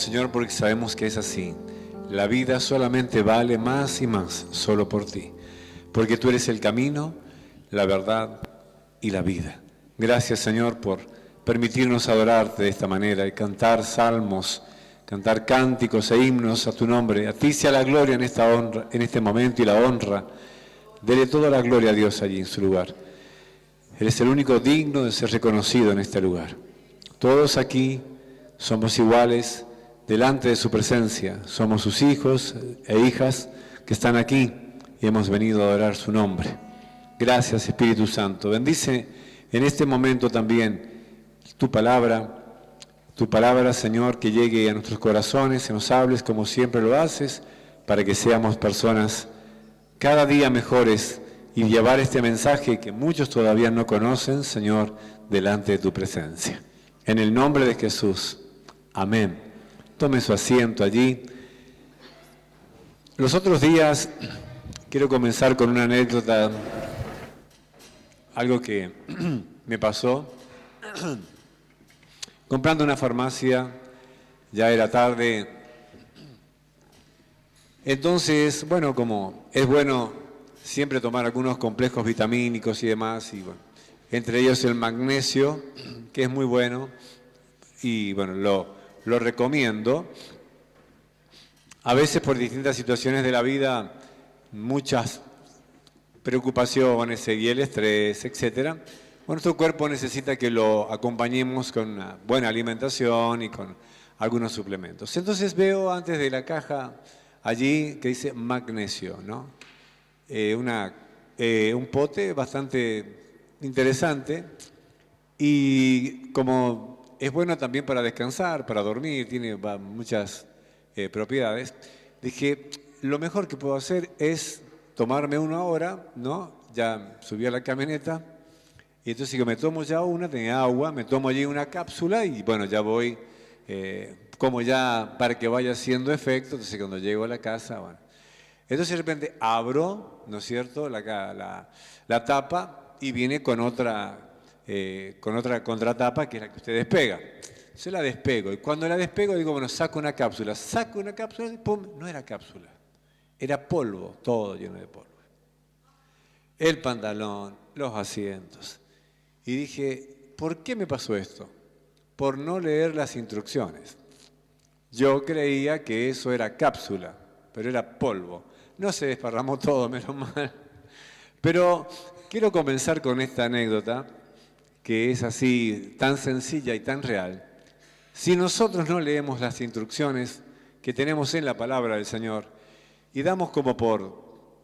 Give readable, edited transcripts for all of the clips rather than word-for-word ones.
Señor, porque sabemos que es así. La vida solamente vale más y más solo por ti, porque tú eres el camino, la verdad y la vida. Gracias, Señor, por permitirnos adorarte de esta manera y cantar salmos, cantar cánticos e himnos a tu nombre. A ti sea la gloria en esta honra, en este momento, y la honra. Dele toda la gloria a Dios allí en su lugar. Eres el único digno de ser reconocido en este lugar. Todos aquí somos iguales delante de su presencia. Somos sus hijos e hijas que están aquí y hemos venido a adorar su nombre. Gracias, Espíritu Santo. Bendice en este momento también tu palabra, Señor, que llegue a nuestros corazones, que nos hables como siempre lo haces, para que seamos personas cada día mejores y llevar este mensaje que muchos todavía no conocen, Señor, delante de tu presencia. En el nombre de Jesús. Amén. Tome su asiento allí. Los otros días quiero comenzar con una anécdota, algo que me pasó. Comprando una farmacia, ya era tarde. Entonces, bueno, como es bueno siempre tomar algunos complejos vitamínicos y demás, y bueno, entre ellos el magnesio, que es muy bueno, y bueno, lo recomiendo. A veces por distintas situaciones de la vida, muchas preocupaciones y el estrés, etc. Nuestro cuerpo necesita que lo acompañemos con una buena alimentación y con algunos suplementos. Entonces veo antes de la caja allí que dice magnesio, ¿no? Un pote bastante interesante y como es bueno también para descansar, para dormir, tiene muchas propiedades, dije, lo mejor que puedo hacer es tomarme una hora, ¿no? Ya subí a la camioneta y entonces digo, me tomo ya una, tenía agua, me tomo allí una cápsula y bueno, ya voy, como ya para que vaya haciendo efecto, entonces cuando llego a la casa, bueno. Entonces de repente abro, ¿no es cierto?, la tapa y viene con otra contratapa que es la que usted despega. Yo la despego y cuando la despego digo, bueno, saco una cápsula y ¡pum!, no era cápsula, era polvo, todo lleno de polvo. El pantalón, los asientos. Y dije, ¿por qué me pasó esto? Por no leer las instrucciones. Yo creía que eso era cápsula, pero era polvo. No se desparramó todo, menos mal. Pero quiero comenzar con esta anécdota, que es así, tan sencilla y tan real. Si nosotros no leemos las instrucciones que tenemos en la palabra del Señor y damos como por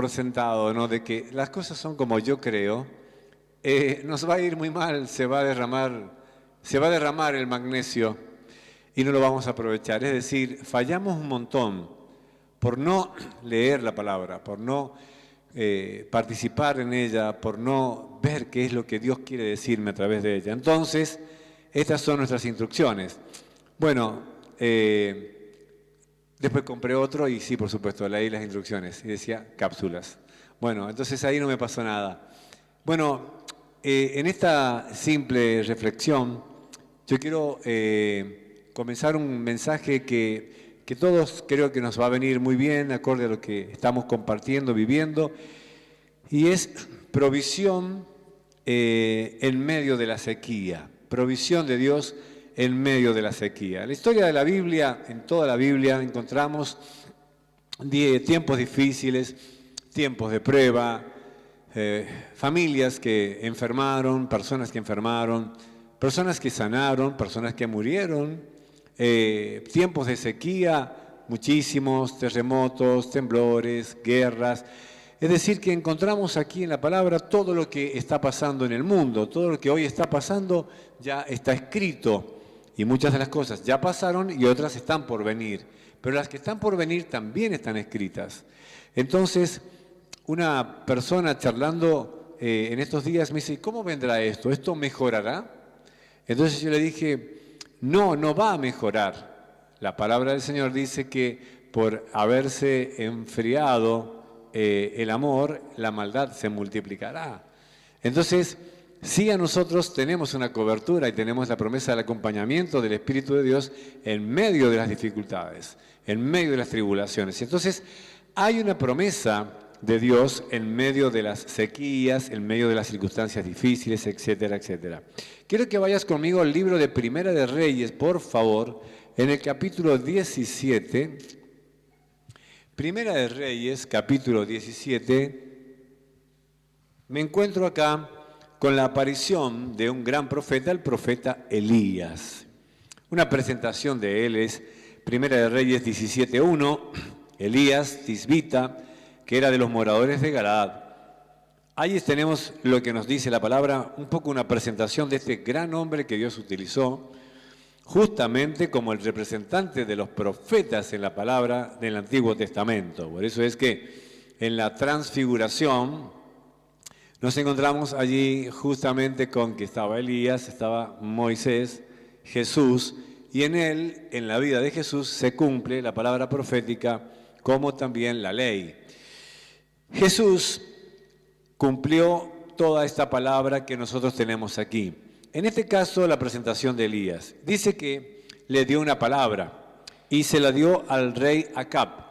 sentado, ¿no?, de que las cosas son como yo creo, nos va a ir muy mal, se va a derramar el magnesio y no lo vamos a aprovechar. Es decir, fallamos un montón por no leer la palabra, por no participar en ella, por no ver qué es lo que Dios quiere decirme a través de ella. Entonces, estas son nuestras instrucciones. Bueno, después compré otro y sí, por supuesto, leí las instrucciones y decía cápsulas. Bueno, entonces ahí no me pasó nada. Bueno, en esta simple reflexión, yo quiero comenzar un mensaje que todos creo que nos va a venir muy bien, acorde a lo que estamos compartiendo, viviendo, y es provisión en medio de la sequía, provisión de Dios en medio de la sequía. La historia de la Biblia, en toda la Biblia encontramos tiempos difíciles, tiempos de prueba, familias que enfermaron, personas que sanaron, personas que murieron, tiempos de sequía, muchísimos terremotos, temblores, guerras. Es decir, que encontramos aquí en la palabra todo lo que está pasando en el mundo, todo lo que hoy está pasando ya está escrito y muchas de las cosas ya pasaron y otras están por venir, pero las que están por venir también están escritas. Entonces, una persona charlando en estos días me dice, ¿cómo vendrá esto? ¿Esto mejorará? Entonces yo le dije, no va a mejorar. La palabra del Señor dice que por haberse enfriado el amor, la maldad se multiplicará. Entonces, sí a nosotros tenemos una cobertura y tenemos la promesa del acompañamiento del Espíritu de Dios en medio de las dificultades, en medio de las tribulaciones. Entonces, hay una promesa de Dios en medio de las sequías, en medio de las circunstancias difíciles, etcétera, etcétera. Quiero que vayas conmigo al libro de Primera de Reyes, por favor, en el capítulo 17. Primera de Reyes, capítulo 17. Me encuentro acá con la aparición de un gran profeta, el profeta Elías. Una presentación de él es Primera de Reyes 17:1, Elías Tisbita, que era de los moradores de Galaad. Ahí tenemos lo que nos dice la palabra, un poco una presentación de este gran hombre que Dios utilizó justamente como el representante de los profetas en la palabra del Antiguo Testamento. Por eso es que en la transfiguración nos encontramos allí justamente con que estaba Elías, estaba Moisés, Jesús, y en él, en la vida de Jesús, se cumple la palabra profética como también la ley. Jesús cumplió toda esta palabra que nosotros tenemos aquí. En este caso, la presentación de Elías. Dice que le dio una palabra y se la dio al rey Acab.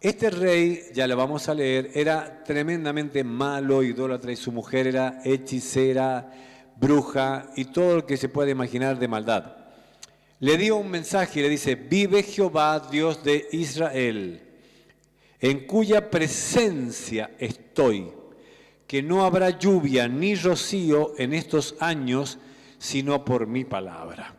Este rey, ya lo vamos a leer, era tremendamente malo, idólatra, y su mujer era hechicera, bruja y todo lo que se puede imaginar de maldad. Le dio un mensaje y le dice: vive Jehová, Dios de Israel, en cuya presencia estoy, que no habrá lluvia ni rocío en estos años, sino por mi palabra.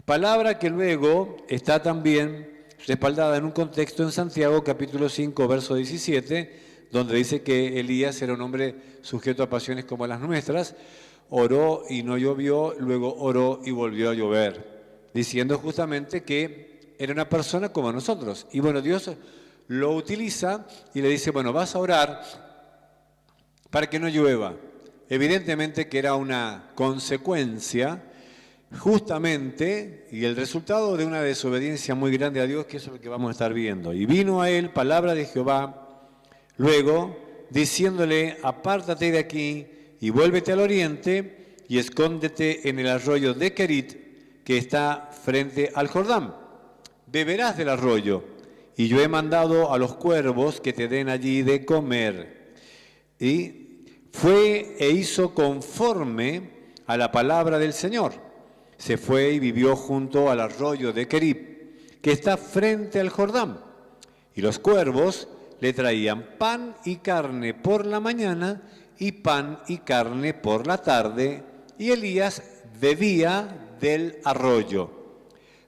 Palabra que luego está también respaldada en un contexto en Santiago, capítulo 5, verso 17, donde dice que Elías era un hombre sujeto a pasiones como las nuestras, oró y no llovió, luego oró y volvió a llover, diciendo justamente que era una persona como nosotros. Y bueno, Dios lo utiliza y le dice: bueno, vas a orar para que no llueva. Evidentemente que era una consecuencia justamente y el resultado de una desobediencia muy grande a Dios, que eso es lo que vamos a estar viendo. Y vino a él palabra de Jehová luego diciéndole: apártate de aquí y vuélvete al oriente y escóndete en el arroyo de Querit, que está frente al Jordán. Beberás del arroyo, y yo he mandado a los cuervos que te den allí de comer. Y fue e hizo conforme a la palabra del Señor. Se fue y vivió junto al arroyo de Querib, que está frente al Jordán. Y los cuervos le traían pan y carne por la mañana y pan y carne por la tarde, y Elías bebía del arroyo.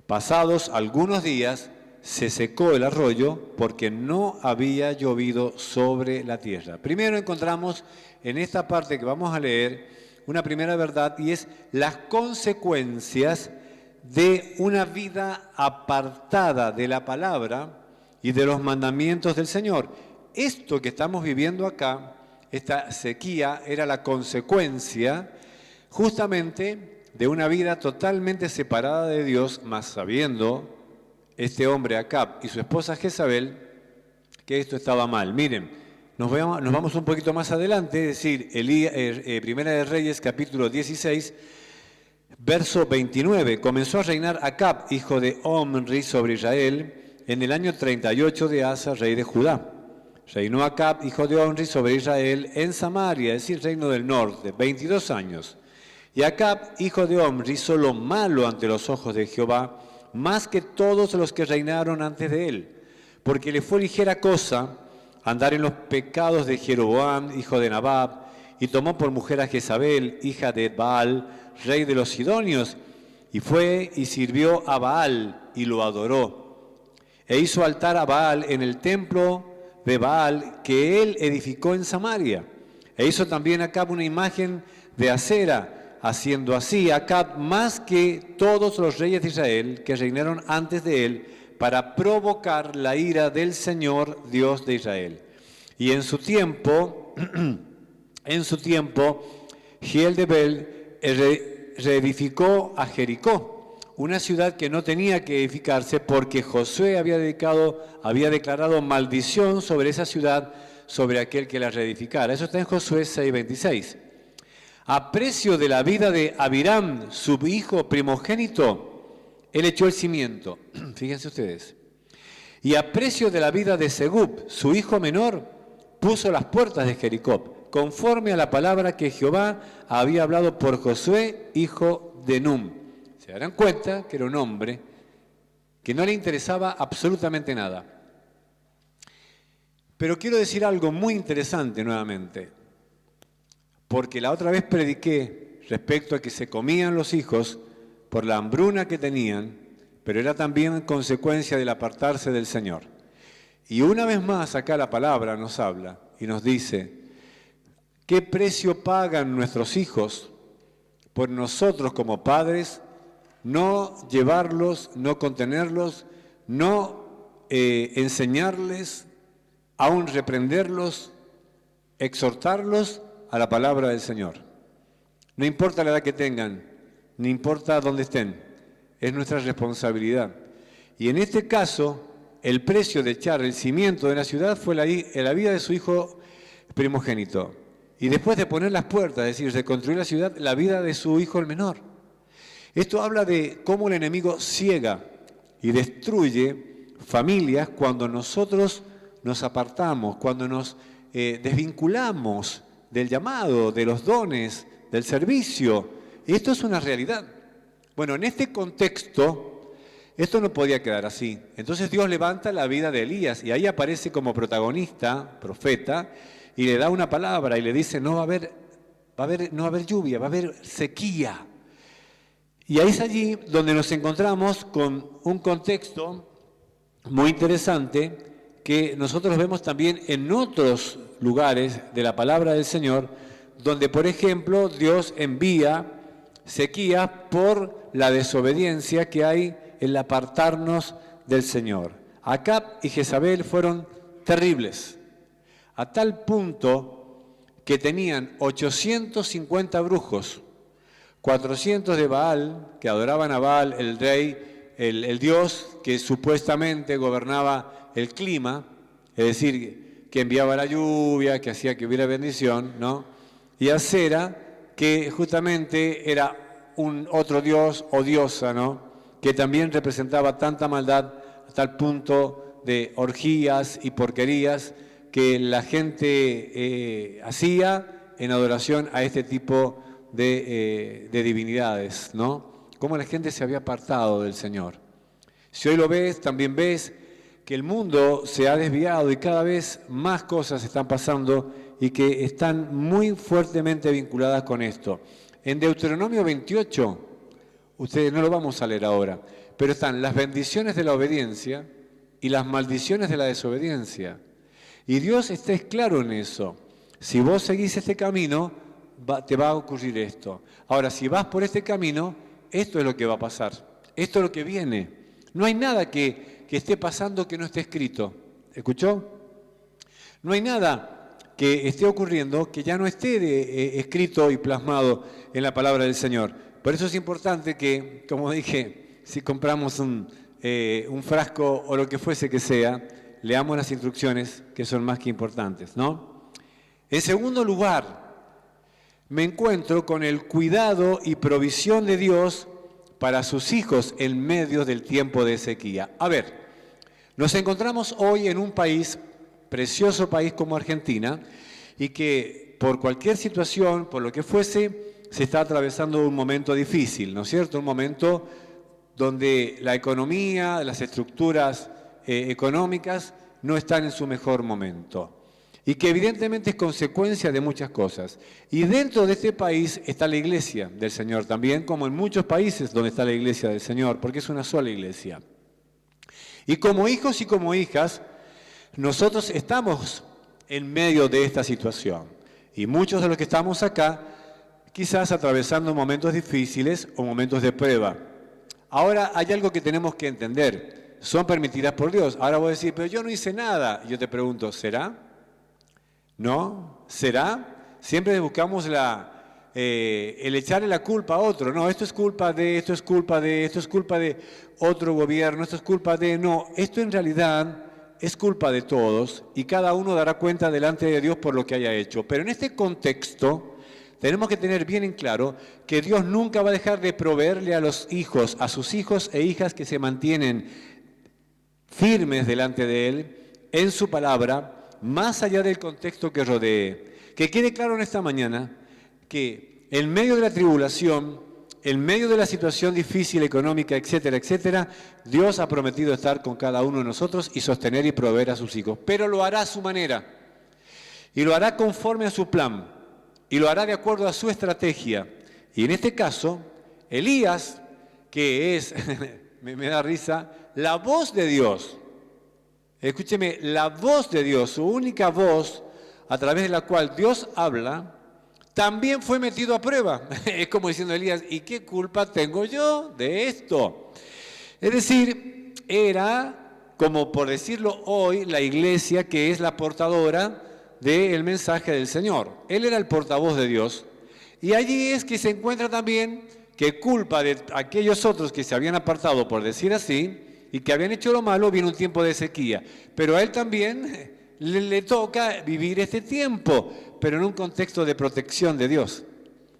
Pasados algunos días, se secó el arroyo porque no había llovido sobre la tierra. Primero encontramos en esta parte que vamos a leer una primera verdad, y es las consecuencias de una vida apartada de la palabra y de los mandamientos del Señor. Esto que estamos viviendo acá, esta sequía, era la consecuencia justamente de una vida totalmente separada de Dios, más sabiendo este hombre Acab y su esposa Jezabel que esto estaba mal. Miren, nos vamos un poquito más adelante, es decir, Primera de Reyes, capítulo 16, verso 29. Comenzó a reinar Acab, hijo de Omri, sobre Israel, en el año 38 de Asa, rey de Judá. Reinó Acab, hijo de Omri, sobre Israel, en Samaria, es decir, reino del norte, 22 años. Y Acab, hijo de Omri, hizo lo malo ante los ojos de Jehová, más que todos los que reinaron antes de él, porque le fue ligera cosa andar en los pecados de Jeroboam, hijo de Nabab, y tomó por mujer a Jezabel, hija de Baal, rey de los Sidonios, y fue y sirvió a Baal y lo adoró. E hizo altar a Baal en el templo de Baal que él edificó en Samaria. E hizo también Acab una imagen de acera, haciendo así Acab más que todos los reyes de Israel que reinaron antes de él, para provocar la ira del Señor Dios de Israel. Y en su tiempo, Giel de Bel reedificó a Jericó, una ciudad que no tenía que edificarse porque Josué había declarado maldición sobre esa ciudad, sobre aquel que la reedificara. Eso está en Josué 6:26. a precio de la vida de Abiram, su hijo primogénito, él echó el cimiento. Fíjense ustedes. Y a precio de la vida de Segub, su hijo menor, puso las puertas de Jericó, conforme a la palabra que Jehová había hablado por Josué, hijo de Num. Se darán cuenta que era un hombre que no le interesaba absolutamente nada. Pero quiero decir algo muy interesante nuevamente, porque la otra vez prediqué respecto a que se comían los hijos por la hambruna que tenían, pero era también consecuencia del apartarse del Señor. Y una vez más acá la palabra nos habla y nos dice, ¿qué precio pagan nuestros hijos por nosotros como padres? No llevarlos, no contenerlos, no enseñarles, aún reprenderlos, exhortarlos a la palabra del Señor. No importa la edad que tengan, ni importa dónde estén, es nuestra responsabilidad. Y en este caso, el precio de echar el cimiento de la ciudad fue la vida de su hijo primogénito. Y después de poner las puertas, es decir, de construir la ciudad, la vida de su hijo el menor. Esto habla de cómo el enemigo ciega y destruye familias cuando nosotros nos apartamos, cuando nos desvinculamos del llamado, de los dones, del servicio. Esto es una realidad. Bueno, en este contexto, esto no podía quedar así. Entonces Dios levanta la vida de Elías y ahí aparece como protagonista, profeta, y le da una palabra y le dice, no va a haber lluvia, va a haber sequía. Y ahí es allí donde nos encontramos con un contexto muy interesante que nosotros vemos también en otros lugares de la palabra del Señor, donde, por ejemplo, Dios envía sequía por la desobediencia que hay en el apartarnos del Señor. Acab y Jezabel fueron terribles, a tal punto que tenían 850 brujos, 400 de Baal, que adoraban a Baal, el rey, el dios que supuestamente gobernaba el clima, es decir, que enviaba la lluvia, que hacía que hubiera bendición, ¿no? Y Asera, que justamente era un otro dios o diosa, ¿no? Que también representaba tanta maldad a tal punto de orgías y porquerías que la gente hacía en adoración a este tipo de divinidades, ¿no? Cómo la gente se había apartado del Señor. Si hoy lo ves, también ves que el mundo se ha desviado y cada vez más cosas están pasando y que están muy fuertemente vinculadas con esto. En Deuteronomio 28, ustedes no lo vamos a leer ahora, pero están las bendiciones de la obediencia y las maldiciones de la desobediencia. Y Dios está claro en eso. Si vos seguís este camino, te va a ocurrir esto. Ahora, si vas por este camino, esto es lo que va a pasar. Esto es lo que viene. No hay nada que esté pasando que no esté escrito. ¿Escuchó? No hay nada que esté ocurriendo que ya no esté escrito y plasmado en la palabra del Señor. Por eso es importante que, como dije, si compramos un frasco o lo que fuese que sea, leamos las instrucciones que son más que importantes, ¿no? En segundo lugar, me encuentro con el cuidado y provisión de Dios para sus hijos en medio del tiempo de sequía. A ver, nos encontramos hoy en un país, precioso país como Argentina, y que por cualquier situación, por lo que fuese, se está atravesando un momento difícil, ¿no es cierto? Un momento donde la economía, las estructuras económicas no están en su mejor momento. Y que evidentemente es consecuencia de muchas cosas. Y dentro de este país está la iglesia del Señor también, como en muchos países donde está la iglesia del Señor, porque es una sola iglesia. Y como hijos y como hijas, nosotros estamos en medio de esta situación. Y muchos de los que estamos acá, quizás atravesando momentos difíciles o momentos de prueba. Ahora hay algo que tenemos que entender. Son permitidas por Dios. Ahora voy a decir, pero yo no hice nada. Y yo te pregunto, ¿será? ¿No? ¿Será? Siempre buscamos el echarle la culpa a otro. No, esto es culpa de, esto es culpa de, esto es culpa de otro gobierno, esto es culpa de... No, esto en realidad es culpa de todos y cada uno dará cuenta delante de Dios por lo que haya hecho. Pero en este contexto tenemos que tener bien en claro que Dios nunca va a dejar de proveerle a los hijos, a sus hijos e hijas que se mantienen firmes delante de Él, en su palabra, más allá del contexto que rodee. Que quede claro en esta mañana que en medio de la tribulación, en medio de la situación difícil, económica, etcétera, etcétera, Dios ha prometido estar con cada uno de nosotros y sostener y proveer a sus hijos. Pero lo hará a su manera y lo hará conforme a su plan y lo hará de acuerdo a su estrategia. Y en este caso, Elías, que es, me da risa, la voz de Dios. Escúcheme, la voz de Dios, su única voz a través de la cual Dios habla, también fue metido a prueba. Es como diciendo Elías, ¿y qué culpa tengo yo de esto? Es decir, era, como por decirlo hoy, la iglesia que es la portadora del mensaje del Señor. Él era el portavoz de Dios. Y allí es que se encuentra también que culpa de aquellos otros que se habían apartado, por decir así, y que habían hecho lo malo, viene un tiempo de sequía. Pero a él también le toca vivir este tiempo, pero en un contexto de protección de Dios,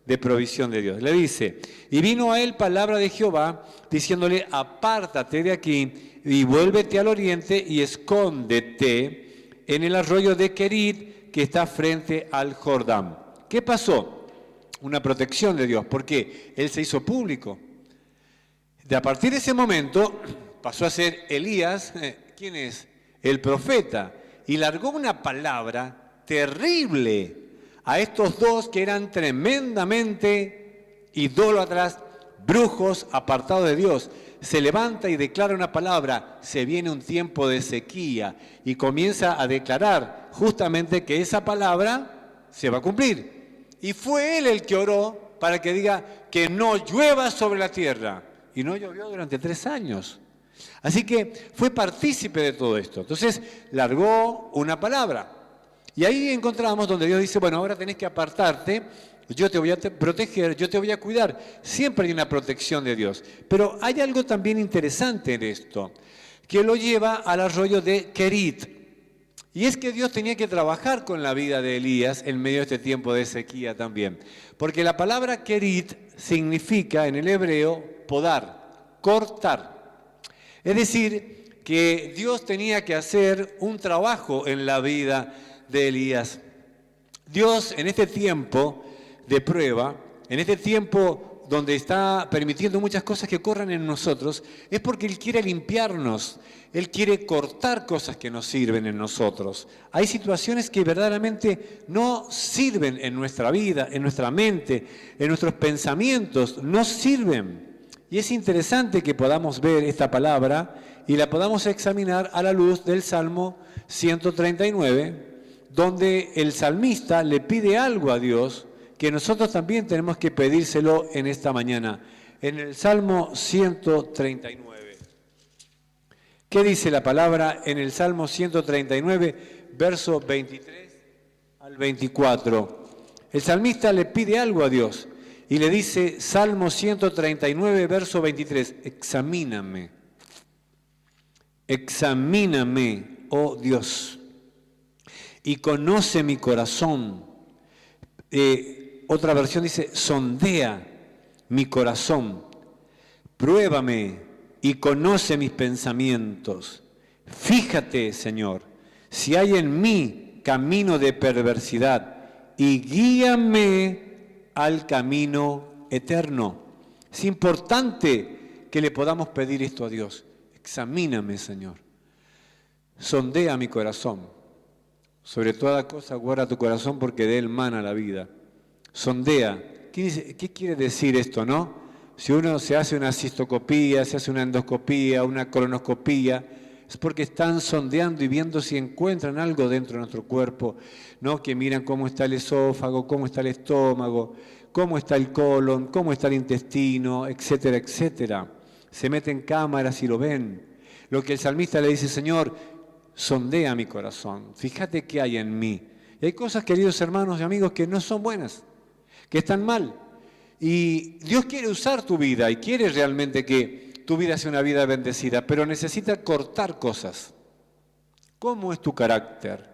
de provisión de Dios. Le dice, y vino a él palabra de Jehová, diciéndole, apártate de aquí y vuélvete al oriente y escóndete en el arroyo de Querit, que está frente al Jordán. ¿Qué pasó? Una protección de Dios, porque él se hizo público. A partir de ese momento pasó a ser Elías, ¿quién es? El profeta, y largó una palabra terrible a estos dos que eran tremendamente idólatras, brujos, apartados de Dios. Se levanta y declara una palabra, se viene un tiempo de sequía, y comienza a declarar justamente que esa palabra se va a cumplir. Y fue él el que oró para que diga que no llueva sobre la tierra. Y no llovió durante 3 años. Así que fue partícipe de todo esto. Entonces largó una palabra. Y ahí encontramos donde Dios dice, bueno, ahora tenés que apartarte, yo te voy a proteger, yo te voy a cuidar. Siempre hay una protección de Dios. Pero hay algo también interesante en esto, que lo lleva al arroyo de Querit. Y es que Dios tenía que trabajar con la vida de Elías en medio de este tiempo de sequía también. Porque la palabra Querit significa en el hebreo podar, cortar. Es decir, que Dios tenía que hacer un trabajo en la vida de Elías. Dios en este tiempo de prueba, en este tiempo donde está permitiendo muchas cosas que ocurran en nosotros, es porque Él quiere limpiarnos, Él quiere cortar cosas que no sirven en nosotros. Hay situaciones que verdaderamente no sirven en nuestra vida, en nuestra mente, en nuestros pensamientos, no sirven. Y es interesante que podamos ver esta palabra y la podamos examinar a la luz del Salmo 139, donde el salmista le pide algo a Dios que nosotros también tenemos que pedírselo en esta mañana. En el Salmo 139. ¿Qué dice la palabra en el Salmo 139, verso 23 al 24? El salmista le pide algo a Dios. Y le dice, Salmo 139, verso 23, examíname, oh Dios, y conoce mi corazón. Otra versión dice, sondea mi corazón, pruébame y conoce mis pensamientos. Fíjate, Señor, si hay en mí camino de perversidad y guíame al camino eterno. Es importante que le podamos pedir esto a Dios. Examíname, Señor. Sondea mi corazón. Sobre toda cosa guarda tu corazón porque de él mana la vida. Sondea. ¿Qué quiere decir esto, no? Si uno se hace una cistoscopía, se hace una endoscopía, una colonoscopía, es porque están sondeando y viendo si encuentran algo dentro de nuestro cuerpo, ¿no? Que miran cómo está el esófago, cómo está el estómago, cómo está el colon, cómo está el intestino, etcétera, etcétera. Se meten cámaras y lo ven. Lo que el salmista le dice, Señor, sondea mi corazón, fíjate qué hay en mí. Y hay cosas, queridos hermanos y amigos, que no son buenas, que están mal. Y Dios quiere usar tu vida y quiere realmente que tu vida sea una vida bendecida, pero necesita cortar cosas. ¿Cómo es tu carácter?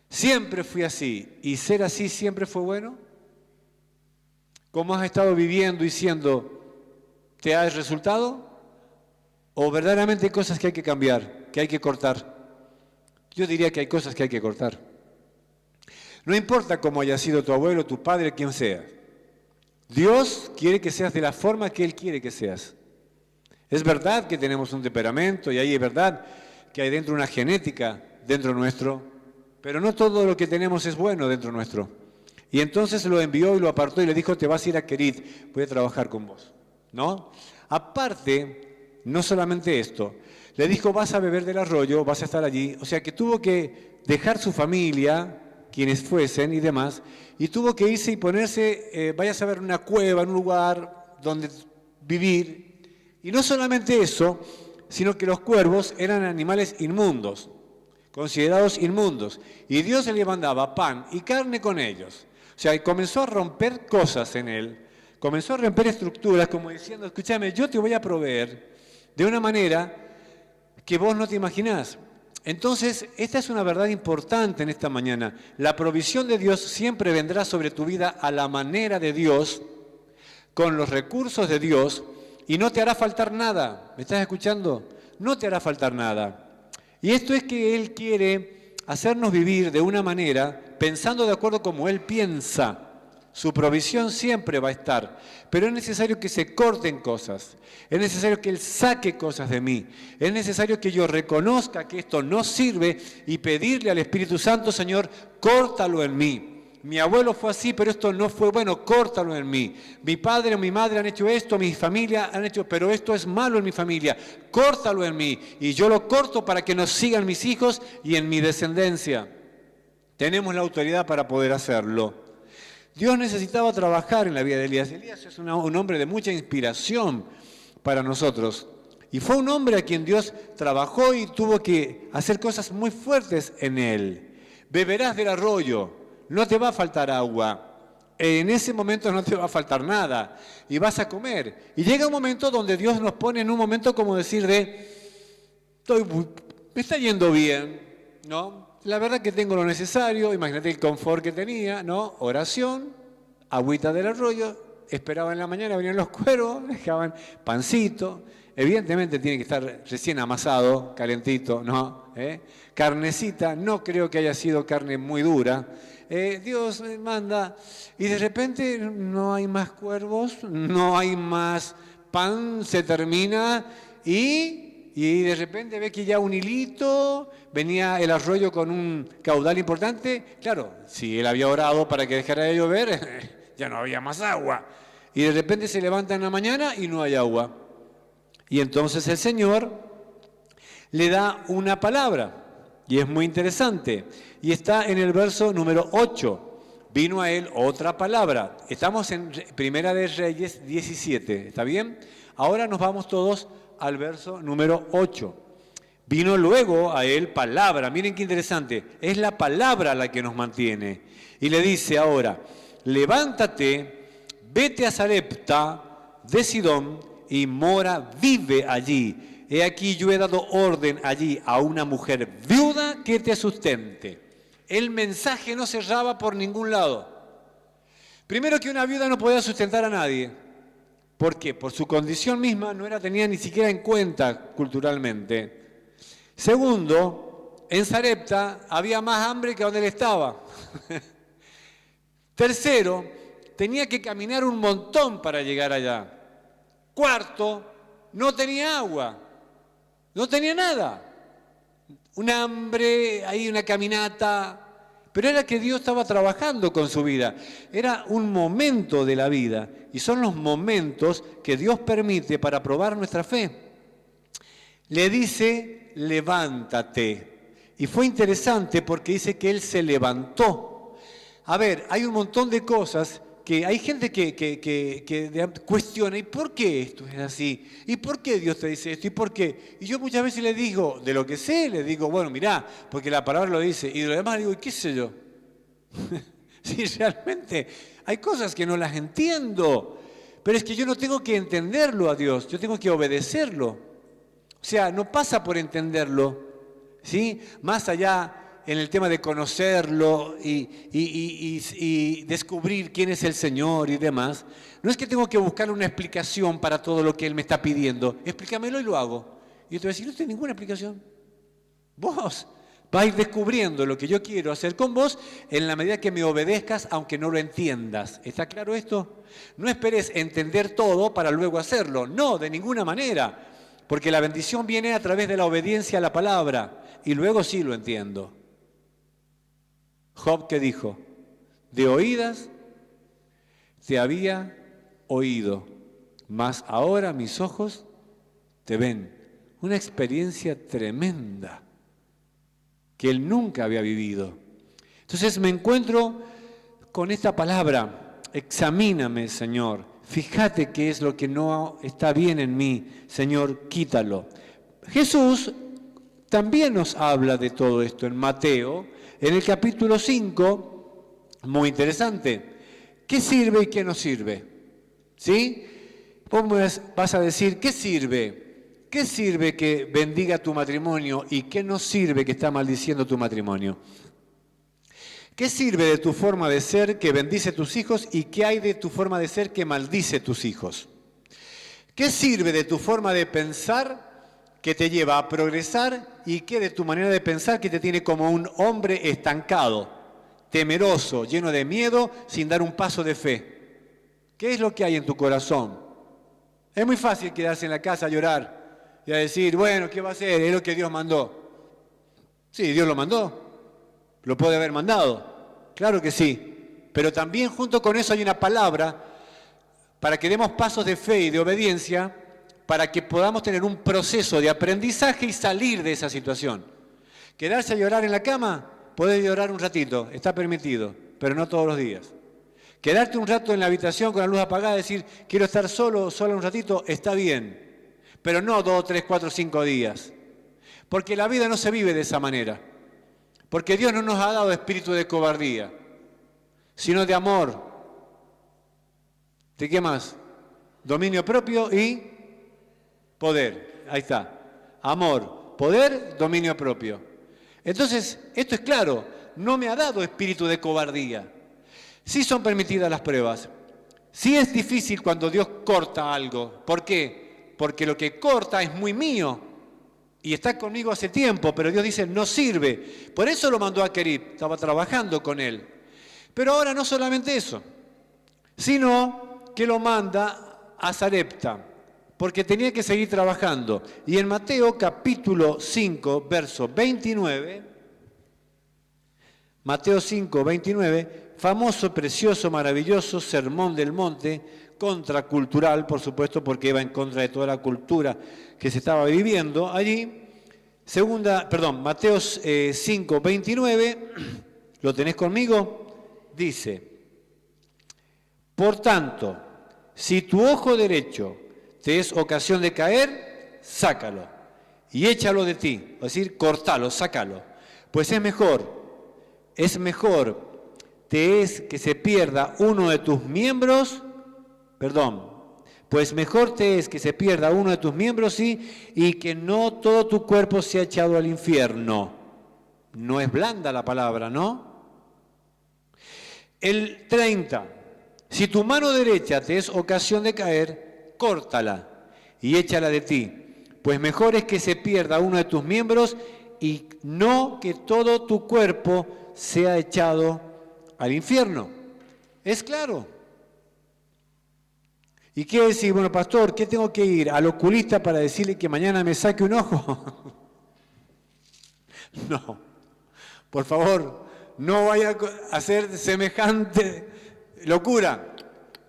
¿Siempre fui así y ser así siempre fue bueno? como has estado viviendo y siendo, te ha resultado? ¿O verdaderamente hay cosas que hay que cambiar, que hay que cortar? Yo diría que hay cosas que hay que cortar. No importa cómo haya sido tu abuelo, tu padre, quien sea. Dios quiere que seas de la forma que Él quiere que seas. Es verdad que tenemos un temperamento y ahí es verdad que hay dentro una genética dentro nuestro, pero no todo lo que tenemos es bueno dentro nuestro. Y entonces lo envió y lo apartó y le dijo, te vas a ir a Kerit, voy a trabajar con vos. ¿No? Aparte, no solamente esto, le dijo, vas a beber del arroyo, vas a estar allí. O sea que tuvo que dejar su familia, quienes fuesen y demás, y tuvo que irse y ponerse, vayas a ver una cueva, en un lugar donde vivir. Y no solamente eso, sino que los cuervos eran animales inmundos, considerados inmundos. Y Dios le mandaba pan y carne con ellos. O sea, y comenzó a romper cosas en él, comenzó a romper estructuras, como diciendo, escúchame, yo te voy a proveer de una manera que vos no te imaginás. Entonces, esta es una verdad importante en esta mañana. La provisión de Dios siempre vendrá sobre tu vida a la manera de Dios, con los recursos de Dios, y no te hará faltar nada. ¿Me estás escuchando? No te hará faltar nada. Y esto es que Él quiere hacernos vivir de una manera, pensando de acuerdo como Él piensa. Su provisión siempre va a estar, pero es necesario que se corten cosas, es necesario que Él saque cosas de mí, es necesario que yo reconozca que esto no sirve y pedirle al Espíritu Santo, Señor, córtalo en mí. Mi abuelo fue así, pero esto no fue bueno, córtalo en mí. Mi padre o mi madre han hecho esto, mi familia han hecho, pero esto es malo en mi familia, córtalo en mí. Y yo lo corto para que nos sigan mis hijos y en mi descendencia. Tenemos la autoridad para poder hacerlo. Dios necesitaba trabajar en la vida de Elías. Elías es un hombre de mucha inspiración para nosotros. Y fue un hombre a quien Dios trabajó y tuvo que hacer cosas muy fuertes en él. Beberás del arroyo, no te va a faltar agua. En ese momento no te va a faltar nada y vas a comer. Y llega un momento donde Dios nos pone en un momento como decir me está yendo bien, ¿no? La verdad que tengo lo necesario, imagínate el confort que tenía, ¿no? Oración, agüita del arroyo, esperaba en la mañana, venían los cuervos, dejaban pancito, evidentemente tiene que estar recién amasado, calentito, ¿no? Carnecita, no creo que haya sido carne muy dura. Dios me manda, y de repente no hay más cuervos, no hay más pan, se termina, y de repente ve que ya un hilito, venía el arroyo con un caudal importante. Claro, si él había orado para que dejara de llover, ya no había más agua. Y de repente se levanta en la mañana y no hay agua. Y entonces el Señor le da una palabra, y es muy interesante. Y está en el verso número 8. Vino a él otra palabra. Estamos en Primera de Reyes 17, ¿está bien? Ahora nos vamos todos al verso número 8. Vino luego a él palabra, miren qué interesante, es la palabra la que nos mantiene. Y le dice ahora, levántate, vete a Sarepta de Sidón y mora, vive allí. He aquí yo he dado orden allí a una mujer viuda que te sustente. El mensaje no cerraba por ningún lado. Primero que una viuda no podía sustentar a nadie. ¿Por qué? Por su condición misma no era tenida ni siquiera en cuenta culturalmente. Segundo, en Sarepta había más hambre que donde él estaba. Tercero, tenía que caminar un montón para llegar allá. Cuarto, no tenía agua, no tenía nada. Un hambre, ahí una caminata. Pero era que Dios estaba trabajando con su vida. Era un momento de la vida. Y son los momentos que Dios permite para probar nuestra fe. Le dice, levántate. Y fue interesante porque dice que Él se levantó. A ver, hay un montón de cosas que hay gente que cuestiona, ¿y por qué esto es así? ¿Y por qué Dios te dice esto? ¿Y por qué? Y yo muchas veces le digo, de lo que sé, le digo, bueno, mirá, porque la palabra lo dice, y de lo demás digo, ¿y qué sé yo? Sí, realmente hay cosas que no las entiendo, pero es que yo no tengo que entenderlo a Dios, yo tengo que obedecerlo. O sea, no pasa por entenderlo, ¿sí? Más allá en el tema de conocerlo y descubrir quién es el Señor y demás, no es que tengo que buscar una explicación para todo lo que Él me está pidiendo. Explícamelo y lo hago. Y yo te voy a decir, no tengo ninguna explicación. Vos vas a ir descubriendo lo que yo quiero hacer con vos en la medida que me obedezcas, aunque no lo entiendas. ¿Está claro esto? No esperes entender todo para luego hacerlo. No, de ninguna manera. Porque la bendición viene a través de la obediencia a la palabra. Y luego sí lo entiendo. Job, ¿qué dijo? De oídas te había oído, mas ahora mis ojos te ven. Una experiencia tremenda que él nunca había vivido. Entonces me encuentro con esta palabra: examíname, Señor, fíjate qué es lo que no está bien en mí, Señor, quítalo. Jesús también nos habla de todo esto en Mateo, en el capítulo 5, muy interesante. ¿Qué sirve y qué no sirve? ¿Sí? Vos vas a decir, ¿qué sirve? ¿Qué sirve que bendiga tu matrimonio y qué no sirve que está maldiciendo tu matrimonio? ¿Qué sirve de tu forma de ser que bendice tus hijos y qué hay de tu forma de ser que maldice tus hijos? ¿Qué sirve de tu forma de pensar que te lleva a progresar y qué de tu manera de pensar que te tiene como un hombre estancado, temeroso, lleno de miedo, sin dar un paso de fe? ¿Qué es lo que hay en tu corazón? Es muy fácil quedarse en la casa a llorar y a decir, bueno, ¿qué va a hacer? Es lo que Dios mandó. Sí, Dios lo mandó. Lo puede haber mandado. Claro que sí. Pero también junto con eso hay una palabra para que demos pasos de fe y de obediencia para que podamos tener un proceso de aprendizaje y salir de esa situación. Quedarse a llorar en la cama, podés llorar un ratito, está permitido, pero no todos los días. Quedarte un rato en la habitación con la luz apagada y decir, quiero estar solo, sola un ratito, está bien, pero no 2, 3, 4, 5 días. Porque la vida no se vive de esa manera. Porque Dios no nos ha dado espíritu de cobardía, sino de amor. ¿De qué más? Dominio propio y poder. Ahí está. Amor, poder, dominio propio. Entonces, esto es claro, no me ha dado espíritu de cobardía. Sí son permitidas las pruebas. Sí es difícil cuando Dios corta algo. ¿Por qué? Porque lo que corta es muy mío y está conmigo hace tiempo, pero Dios dice, no sirve. Por eso lo mandó a Querib, estaba trabajando con él. Pero ahora no solamente eso, sino que lo manda a Sarepta, porque tenía que seguir trabajando. Y en Mateo capítulo 5, verso 29, Mateo 5, 29, famoso, precioso, maravilloso sermón del monte, contracultural, por supuesto, porque iba en contra de toda la cultura que se estaba viviendo allí. Mateo 5, 29, ¿lo tenés conmigo? Dice, por tanto, si tu ojo derecho te es ocasión de caer, sácalo y échalo de ti, es decir, cortalo, sácalo, pues es mejor te es que se pierda uno de tus miembros, pues mejor te es que se pierda uno de tus miembros, sí, y que no todo tu cuerpo sea echado al infierno. No es blanda la palabra, ¿no? El 30. Si tu mano derecha te es ocasión de caer, córtala y échala de ti, pues mejor es que se pierda uno de tus miembros y no que todo tu cuerpo sea echado al infierno. ¿Es claro? ¿Y qué decir? Bueno, pastor, ¿qué tengo que ir? ¿Al oculista para decirle que mañana me saque un ojo? No, por favor, no vaya a hacer semejante locura.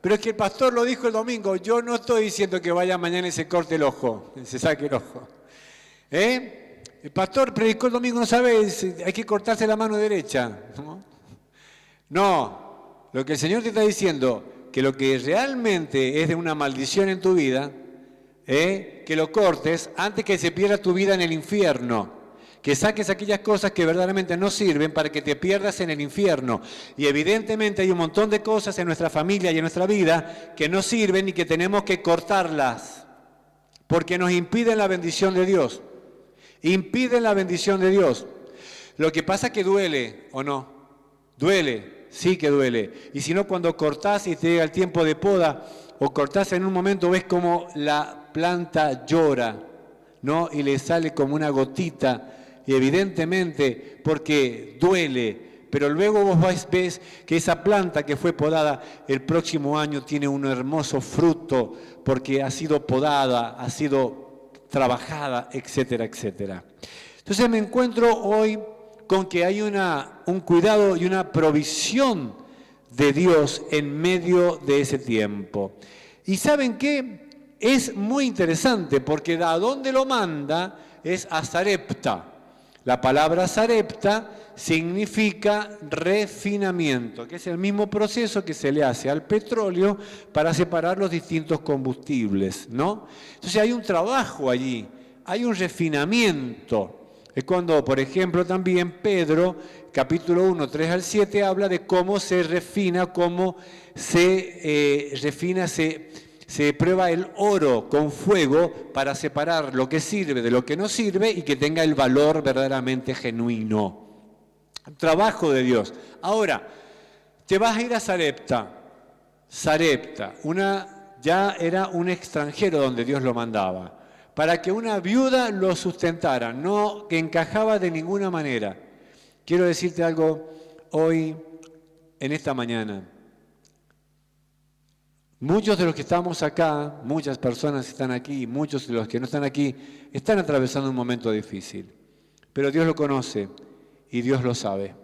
Pero es que el pastor lo dijo el domingo, yo no estoy diciendo que vaya mañana y se corte el ojo, se saque el ojo. El pastor predicó el domingo, no sabe, hay que cortarse la mano derecha. No, lo que el Señor te está diciendo, que lo que realmente es de una maldición en tu vida, que lo cortes antes que se pierda tu vida en el infierno. Que saques aquellas cosas que verdaderamente no sirven para que te pierdas en el infierno. Y evidentemente hay un montón de cosas en nuestra familia y en nuestra vida que no sirven y que tenemos que cortarlas. Porque nos impiden la bendición de Dios. Impiden la bendición de Dios. Lo que pasa es que duele, ¿o no? Duele, sí que duele. Y si no, cuando cortás y te llega el tiempo de poda, o cortás en un momento, ves como la planta llora, ¿no? Y le sale como una gotita, y evidentemente, porque duele. Pero luego vos ves que esa planta que fue podada el próximo año tiene un hermoso fruto, porque ha sido podada, ha sido trabajada, etcétera, etcétera. Entonces me encuentro hoy con que hay un cuidado y una provisión de Dios en medio de ese tiempo. ¿Y saben qué? Es muy interesante porque a dónde lo manda es a Sarepta. La palabra Sarepta significa refinamiento, que es el mismo proceso que se le hace al petróleo para separar los distintos combustibles, ¿no? Entonces hay un trabajo allí, hay un refinamiento. Es cuando, por ejemplo, también Pedro, capítulo 1, 3 al 7, habla de cómo se refina, cómo se refina, se prueba el oro con fuego para separar lo que sirve de lo que no sirve y que tenga el valor verdaderamente genuino. Trabajo de Dios. Ahora, te vas a ir a Sarepta. Sarepta, ya era un extranjero donde Dios lo mandaba, para que una viuda lo sustentara, no que encajaba de ninguna manera. Quiero decirte algo hoy, en esta mañana. Muchos de los que estamos acá, muchas personas están aquí, muchos de los que no están aquí, están atravesando un momento difícil. Pero Dios lo conoce y Dios lo sabe.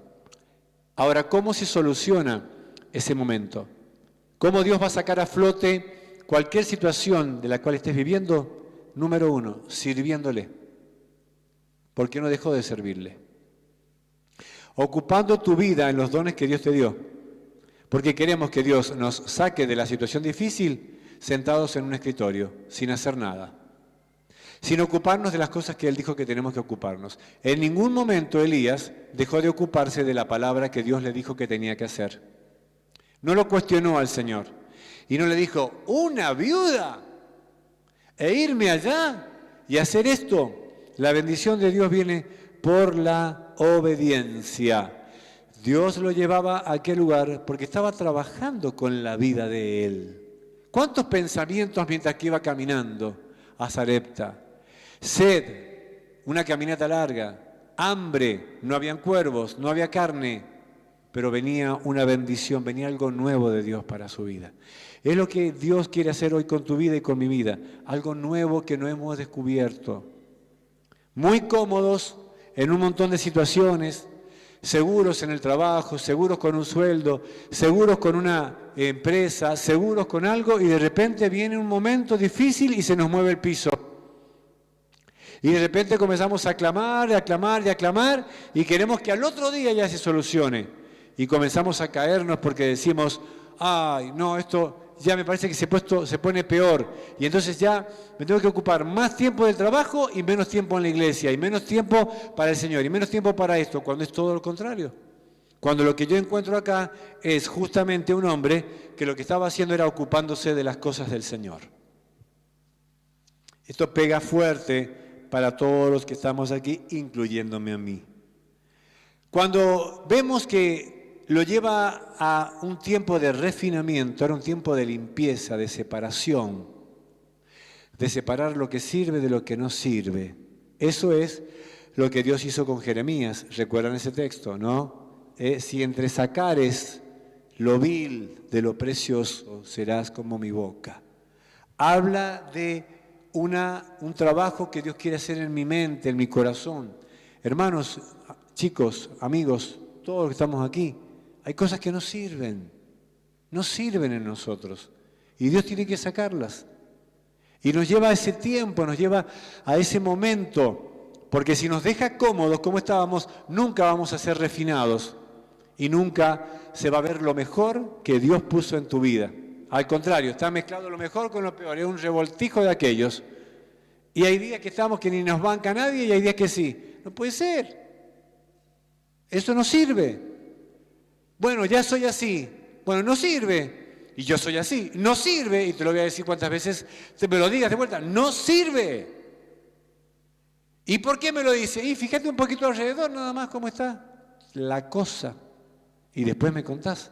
Ahora, ¿cómo se soluciona ese momento? ¿Cómo Dios va a sacar a flote cualquier situación de la cual estés viviendo? Número 1, sirviéndole. ¿Por qué no dejó de servirle? Ocupando tu vida en los dones que Dios te dio. Porque queremos que Dios nos saque de la situación difícil sentados en un escritorio, sin hacer nada. Sin ocuparnos de las cosas que Él dijo que tenemos que ocuparnos. En ningún momento Elías dejó de ocuparse de la palabra que Dios le dijo que tenía que hacer. No lo cuestionó al Señor. Y no le dijo, ¿una viuda? ¿E irme allá y hacer esto? La bendición de Dios viene por la obediencia. Dios lo llevaba a aquel lugar porque estaba trabajando con la vida de él. ¿Cuántos pensamientos mientras que iba caminando a Sarepta? Sed, una caminata larga, hambre, no habían cuervos, no había carne, pero venía una bendición, venía algo nuevo de Dios para su vida. Es lo que Dios quiere hacer hoy con tu vida y con mi vida, algo nuevo que no hemos descubierto. Muy cómodos en un montón de situaciones, seguros en el trabajo, seguros con un sueldo, seguros con una empresa, seguros con algo, y de repente viene un momento difícil y se nos mueve el piso. Y de repente comenzamos a clamar, y a clamar, y a clamar, y queremos que al otro día ya se solucione. Y comenzamos a caernos porque decimos, ay, no, esto ya me parece que se pone peor. Y entonces ya me tengo que ocupar más tiempo del trabajo y menos tiempo en la iglesia, y menos tiempo para el Señor, y menos tiempo para esto, cuando es todo lo contrario. Cuando lo que yo encuentro acá es justamente un hombre que lo que estaba haciendo era ocupándose de las cosas del Señor. Esto pega fuerte para todos los que estamos aquí, incluyéndome a mí. Cuando vemos que lo lleva a un tiempo de refinamiento, era un tiempo de limpieza, de separación, de separar lo que sirve de lo que no sirve. Eso es lo que Dios hizo con Jeremías. ¿Recuerdan ese texto, no? Si entresacares lo vil de lo precioso, serás como mi boca. Habla de un trabajo que Dios quiere hacer en mi mente, en mi corazón. Hermanos, chicos, amigos, todos los que estamos aquí, hay cosas que no sirven en nosotros. Y Dios tiene que sacarlas. Y nos lleva a ese tiempo, nos lleva a ese momento. Porque si nos deja cómodos como estábamos, nunca vamos a ser refinados. Y nunca se va a ver lo mejor que Dios puso en tu vida. Al contrario, está mezclado lo mejor con lo peor. Es un revoltijo de aquellos. Y hay días que estamos que ni nos banca nadie y hay días que sí. No puede ser. Eso no sirve. Bueno, ya soy así. Bueno, no sirve. Y yo soy así. No sirve. Y te lo voy a decir cuántas veces me lo digas de vuelta. No sirve. ¿Y por qué me lo dice? Y fíjate un poquito alrededor nada más cómo está la cosa. Y después me contás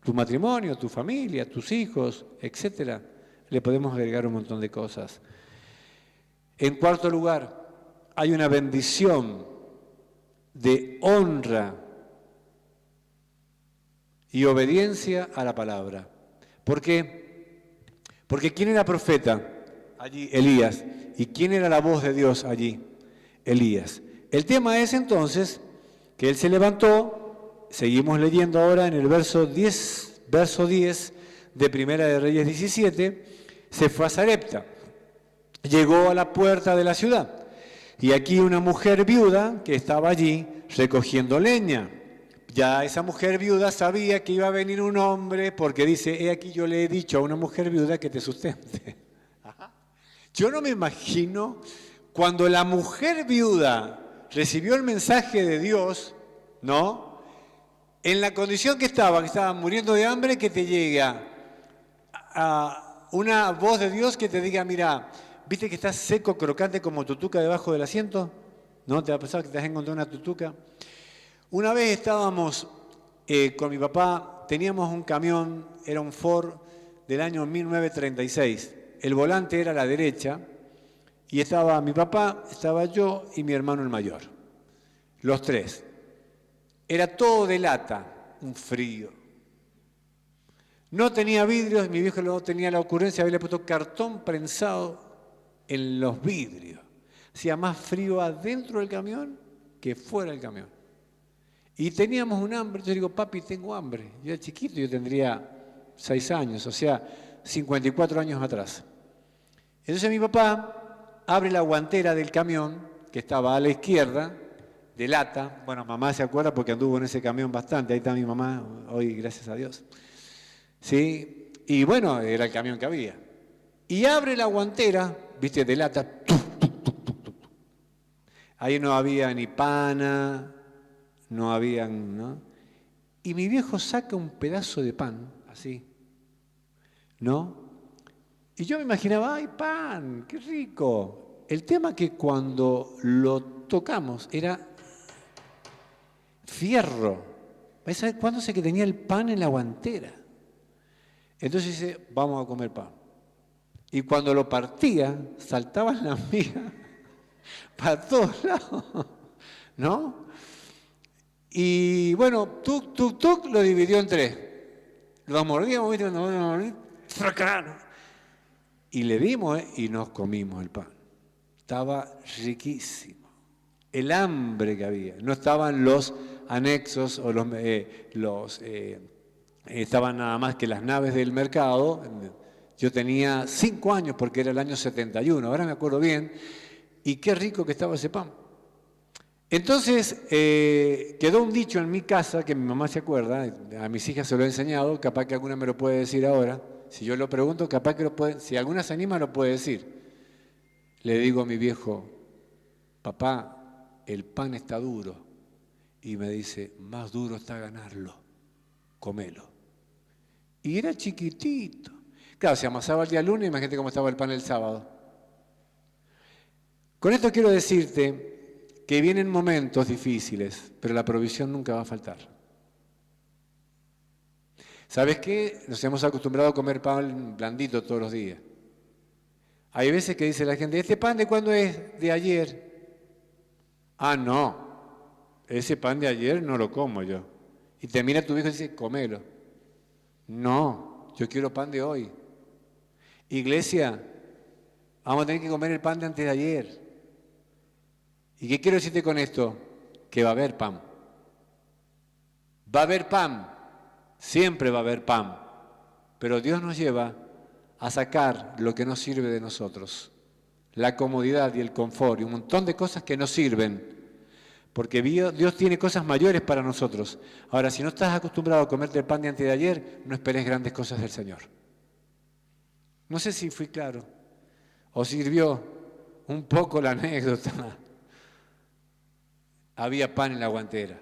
tu matrimonio, tu familia, tus hijos, etcétera. Le podemos agregar un montón de cosas. En cuarto lugar, hay una bendición de honra y obediencia a la palabra. ¿Por qué? Porque ¿quién era profeta? Allí, Elías. ¿Y quién era la voz de Dios allí? Elías. El tema es entonces que él se levantó, seguimos leyendo ahora en el verso 10 de Primera de Reyes 17, se fue a Sarepta, llegó a la puerta de la ciudad y aquí una mujer viuda que estaba allí recogiendo leña. Ya esa mujer viuda sabía que iba a venir un hombre porque dice, he aquí yo le he dicho a una mujer viuda que te sustente. Yo no me imagino cuando la mujer viuda recibió el mensaje de Dios, ¿no? En la condición que estaba muriendo de hambre, que te llega a una voz de Dios que te diga, mira, ¿viste que estás seco, crocante como tutuca debajo del asiento? ¿No? ¿Te va a pasar que te has encontrado una tutuca? Una vez estábamos con mi papá, teníamos un camión, era un Ford del año 1936. El volante era a la derecha y estaba mi papá, estaba yo y mi hermano el mayor. Los tres. Era todo de lata, un frío. No tenía vidrios, mi viejo no tenía la ocurrencia de haberle puesto cartón prensado en los vidrios. Hacía más frío adentro del camión que fuera del camión. Y teníamos un hambre, yo digo, papi, tengo hambre. Yo era chiquito, yo tendría 6 años, o sea, 54 años atrás. Entonces mi papá abre la guantera del camión, que estaba a la izquierda, de lata. Bueno, mamá se acuerda porque anduvo en ese camión bastante, ahí está mi mamá, hoy gracias a Dios. ¿Sí? Y bueno, era el camión que había. Y abre la guantera, viste, de lata. Ahí no había ni pana, no habían, ¿no? Y mi viejo saca un pedazo de pan, así, ¿no? Y yo me imaginaba, ¡ay, pan! ¡Qué rico! El tema que cuando lo tocamos era fierro. ¿Sabes cuándo sé que tenía el pan en la guantera? Entonces dice, vamos a comer pan. Y cuando lo partía, saltaban las migas para todos lados, ¿no? Y bueno, tuc, lo dividió en 3. Los mordíamos, ¿viste? Y le dimos, y nos comimos el pan. Estaba riquísimo. El hambre que había. No estaban los anexos o estaban nada más que las naves del mercado. Yo tenía 5 años porque era el año 71, ahora me acuerdo bien. Y qué rico que estaba ese pan. Entonces, quedó un dicho en mi casa, que mi mamá se acuerda, a mis hijas se lo he enseñado, capaz que alguna me lo puede decir ahora. Si yo lo pregunto, capaz que lo puede, si alguna se anima, lo puede decir. Le digo a mi viejo, papá, el pan está duro. Y me dice, más duro está ganarlo, comelo. Y era chiquitito. Claro, se amasaba el día lunes, imagínate cómo estaba el pan el sábado. Con esto quiero decirte que vienen momentos difíciles, pero la provisión nunca va a faltar. ¿Sabes qué? Nos hemos acostumbrado a comer pan blandito todos los días. Hay veces que dice la gente, ¿este pan de cuándo es? De ayer. Ah, no, ese pan de ayer no lo como yo. Y te mira tu hijo y dice, comelo. No, yo quiero pan de hoy. Iglesia, vamos a tener que comer el pan de antes de ayer. ¿Y qué quiero decirte con esto? Que va a haber pan. Va a haber pan. Siempre va a haber pan. Pero Dios nos lleva a sacar lo que no sirve de nosotros. La comodidad y el confort y un montón de cosas que no sirven. Porque Dios tiene cosas mayores para nosotros. Ahora, si no estás acostumbrado a comerte el pan de antes de ayer, no esperes grandes cosas del Señor. No sé si fui claro o sirvió un poco la anécdota. Había pan en la guantera.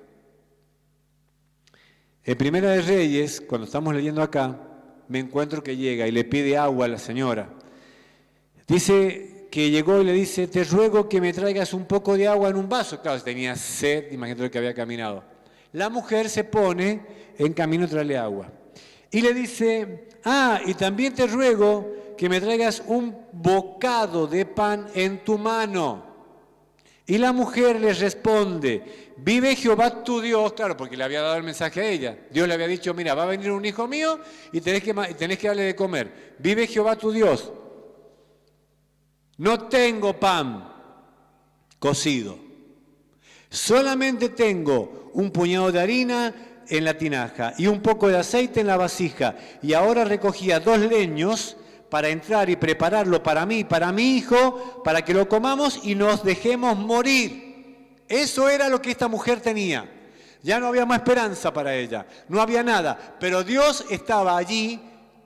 En Primera de Reyes, cuando estamos leyendo acá, me encuentro que llega y le pide agua a la señora. Dice que llegó y le dice, te ruego que me traigas un poco de agua en un vaso. Claro, tenía sed, imagínate lo que había caminado. La mujer se pone en camino a traerle agua. Y le dice, y también te ruego que me traigas un bocado de pan en tu mano. Y la mujer le responde, vive Jehová tu Dios, claro, porque le había dado el mensaje a ella. Dios le había dicho, mira, va a venir un hijo mío y tenés que darle de comer. Vive Jehová tu Dios. No tengo pan cocido. Solamente tengo un puñado de harina en la tinaja y un poco de aceite en la vasija. Y ahora recogía 2 leños para entrar y prepararlo para mí y para mi hijo, para que lo comamos y nos dejemos morir. Eso era lo que esta mujer tenía. Ya no había más esperanza para ella, no había nada. Pero Dios estaba allí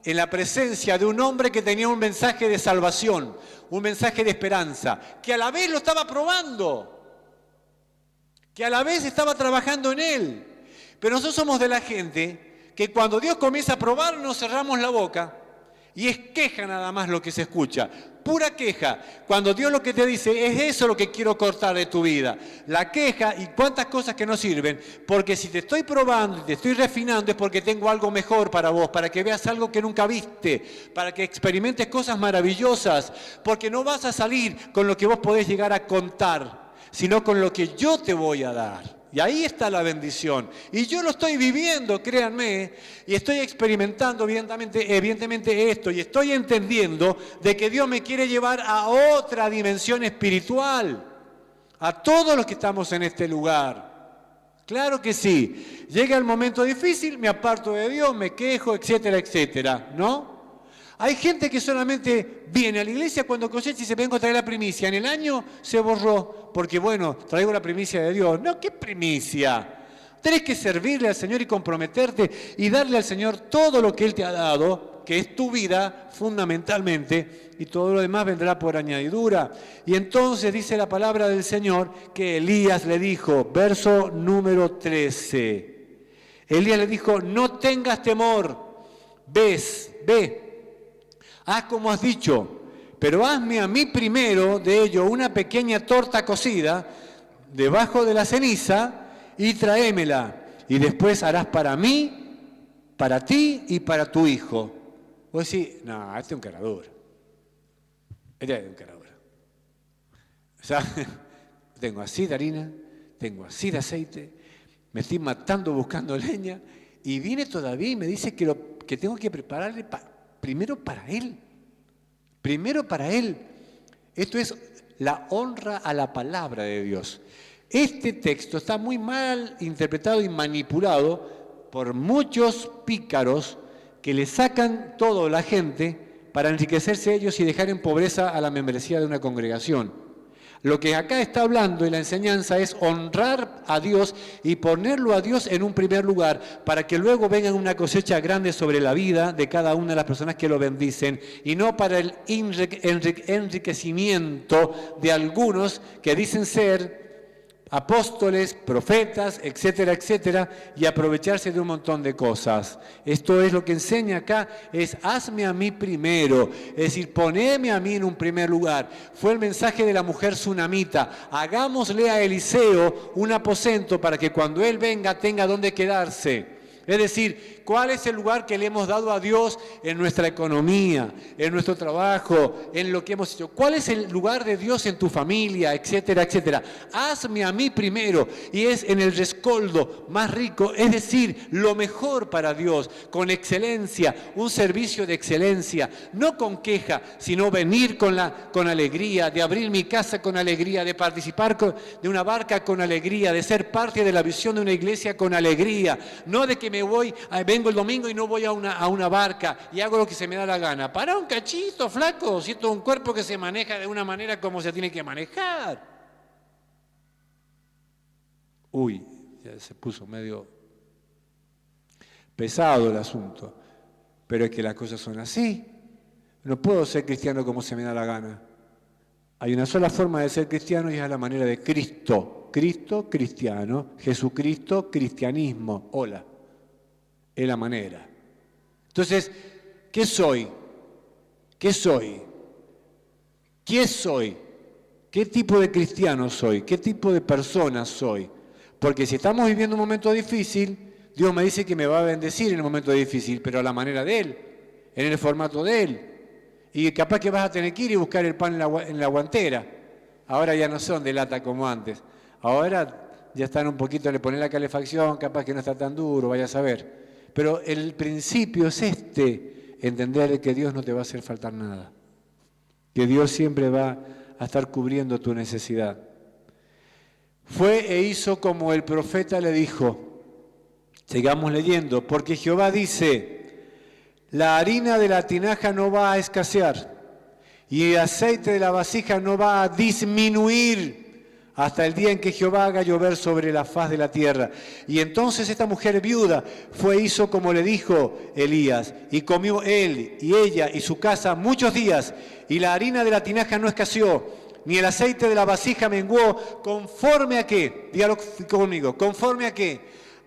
en la presencia de un hombre que tenía un mensaje de salvación, un mensaje de esperanza, que a la vez lo estaba probando, que a la vez estaba trabajando en él. Pero nosotros somos de la gente que cuando Dios comienza a probar nos cerramos la boca y es queja nada más lo que se escucha, pura queja. Cuando Dios lo que te dice es eso lo que quiero cortar de tu vida, la queja y cuántas cosas que no sirven, porque si te estoy probando y te estoy refinando es porque tengo algo mejor para vos, para que veas algo que nunca viste, para que experimentes cosas maravillosas, porque no vas a salir con lo que vos podés llegar a contar, sino con lo que yo te voy a dar. Y ahí está la bendición. Y yo lo estoy viviendo, créanme, y estoy experimentando evidentemente esto, y estoy entendiendo de que Dios me quiere llevar a otra dimensión espiritual, a todos los que estamos en este lugar. Claro que sí. Llega el momento difícil, me aparto de Dios, me quejo, etcétera, etcétera, ¿no? Hay gente que solamente viene a la iglesia cuando cosecha y se vengo a traer la primicia. En el año se borró, porque bueno, traigo la primicia de Dios. No, ¿qué primicia? Tenés que servirle al Señor y comprometerte y darle al Señor todo lo que Él te ha dado, que es tu vida fundamentalmente, y todo lo demás vendrá por añadidura. Y entonces dice la palabra del Señor que Elías le dijo, verso número 13. Elías le dijo, no tengas temor, ve. Haz como has dicho, pero hazme a mí primero de ello una pequeña torta cocida debajo de la ceniza y tráemela. Y después harás para mí, para ti y para tu hijo. Vos decís, no, este es un caradura. Este es un caradura. O sea, tengo así de harina, tengo así de aceite, me estoy matando buscando leña y viene todavía y me dice que tengo que prepararle primero para Él. Primero para Él. Esto es la honra a la palabra de Dios. Este texto está muy mal interpretado y manipulado por muchos pícaros que le sacan todo a la gente para enriquecerse ellos y dejar en pobreza a la membresía de una congregación. Lo que acá está hablando y la enseñanza es honrar a Dios y ponerlo a Dios en un primer lugar para que luego venga una cosecha grande sobre la vida de cada una de las personas que lo bendicen y no para el enriquecimiento de algunos que dicen ser apóstoles, profetas, etcétera, etcétera, y aprovecharse de un montón de cosas. Esto es lo que enseña acá, es hazme a mí primero, es decir, poneme a mí en un primer lugar. Fue el mensaje de la mujer tsunamita, hagámosle a Eliseo un aposento para que cuando él venga tenga donde quedarse. Es decir, ¿cuál es el lugar que le hemos dado a Dios en nuestra economía, en nuestro trabajo, en lo que hemos hecho? ¿Cuál es el lugar de Dios en tu familia, etcétera, etcétera? Hazme a mí primero, y es en el rescoldo más rico, es decir, lo mejor para Dios, con excelencia, un servicio de excelencia, no con queja, sino venir con alegría, de abrir mi casa con alegría, de participar de una barca con alegría, de ser parte de la visión de una iglesia con alegría, no de que vengo el domingo y no voy a una barca y hago lo que se me da la gana. Para un cachito, flaco, siento un cuerpo que se maneja de una manera como se tiene que manejar. Uy, ya se puso medio pesado el asunto, pero es que las cosas son así. No puedo ser cristiano como se me da la gana. Hay una sola forma de ser cristiano y es a la manera de Cristo. Cristo, cristiano. Jesucristo, cristianismo. Hola. Es la manera. Entonces, ¿qué soy? ¿Qué soy? ¿Quién soy? ¿Qué tipo de cristiano soy? ¿Qué tipo de persona soy? Porque si estamos viviendo un momento difícil, Dios me dice que me va a bendecir en el momento difícil, pero a la manera de Él, en el formato de Él. Y capaz que vas a tener que ir y buscar el pan en la guantera. Ahora ya no son de lata como antes. Ahora ya están un poquito, le ponen la calefacción, capaz que no está tan duro, vaya a saber. Pero el principio es entender que Dios no te va a hacer faltar nada. Que Dios siempre va a estar cubriendo tu necesidad. Fue e hizo como el profeta le dijo. Sigamos leyendo, porque Jehová dice, la harina de la tinaja no va a escasear y el aceite de la vasija no va a disminuir hasta el día en que Jehová haga llover sobre la faz de la tierra. Y entonces esta mujer viuda fue e hizo como le dijo Elías, y comió él y ella y su casa muchos días, y la harina de la tinaja no escaseó, ni el aceite de la vasija menguó, ¿conforme a qué? Dígalo conmigo, ¿conforme a qué?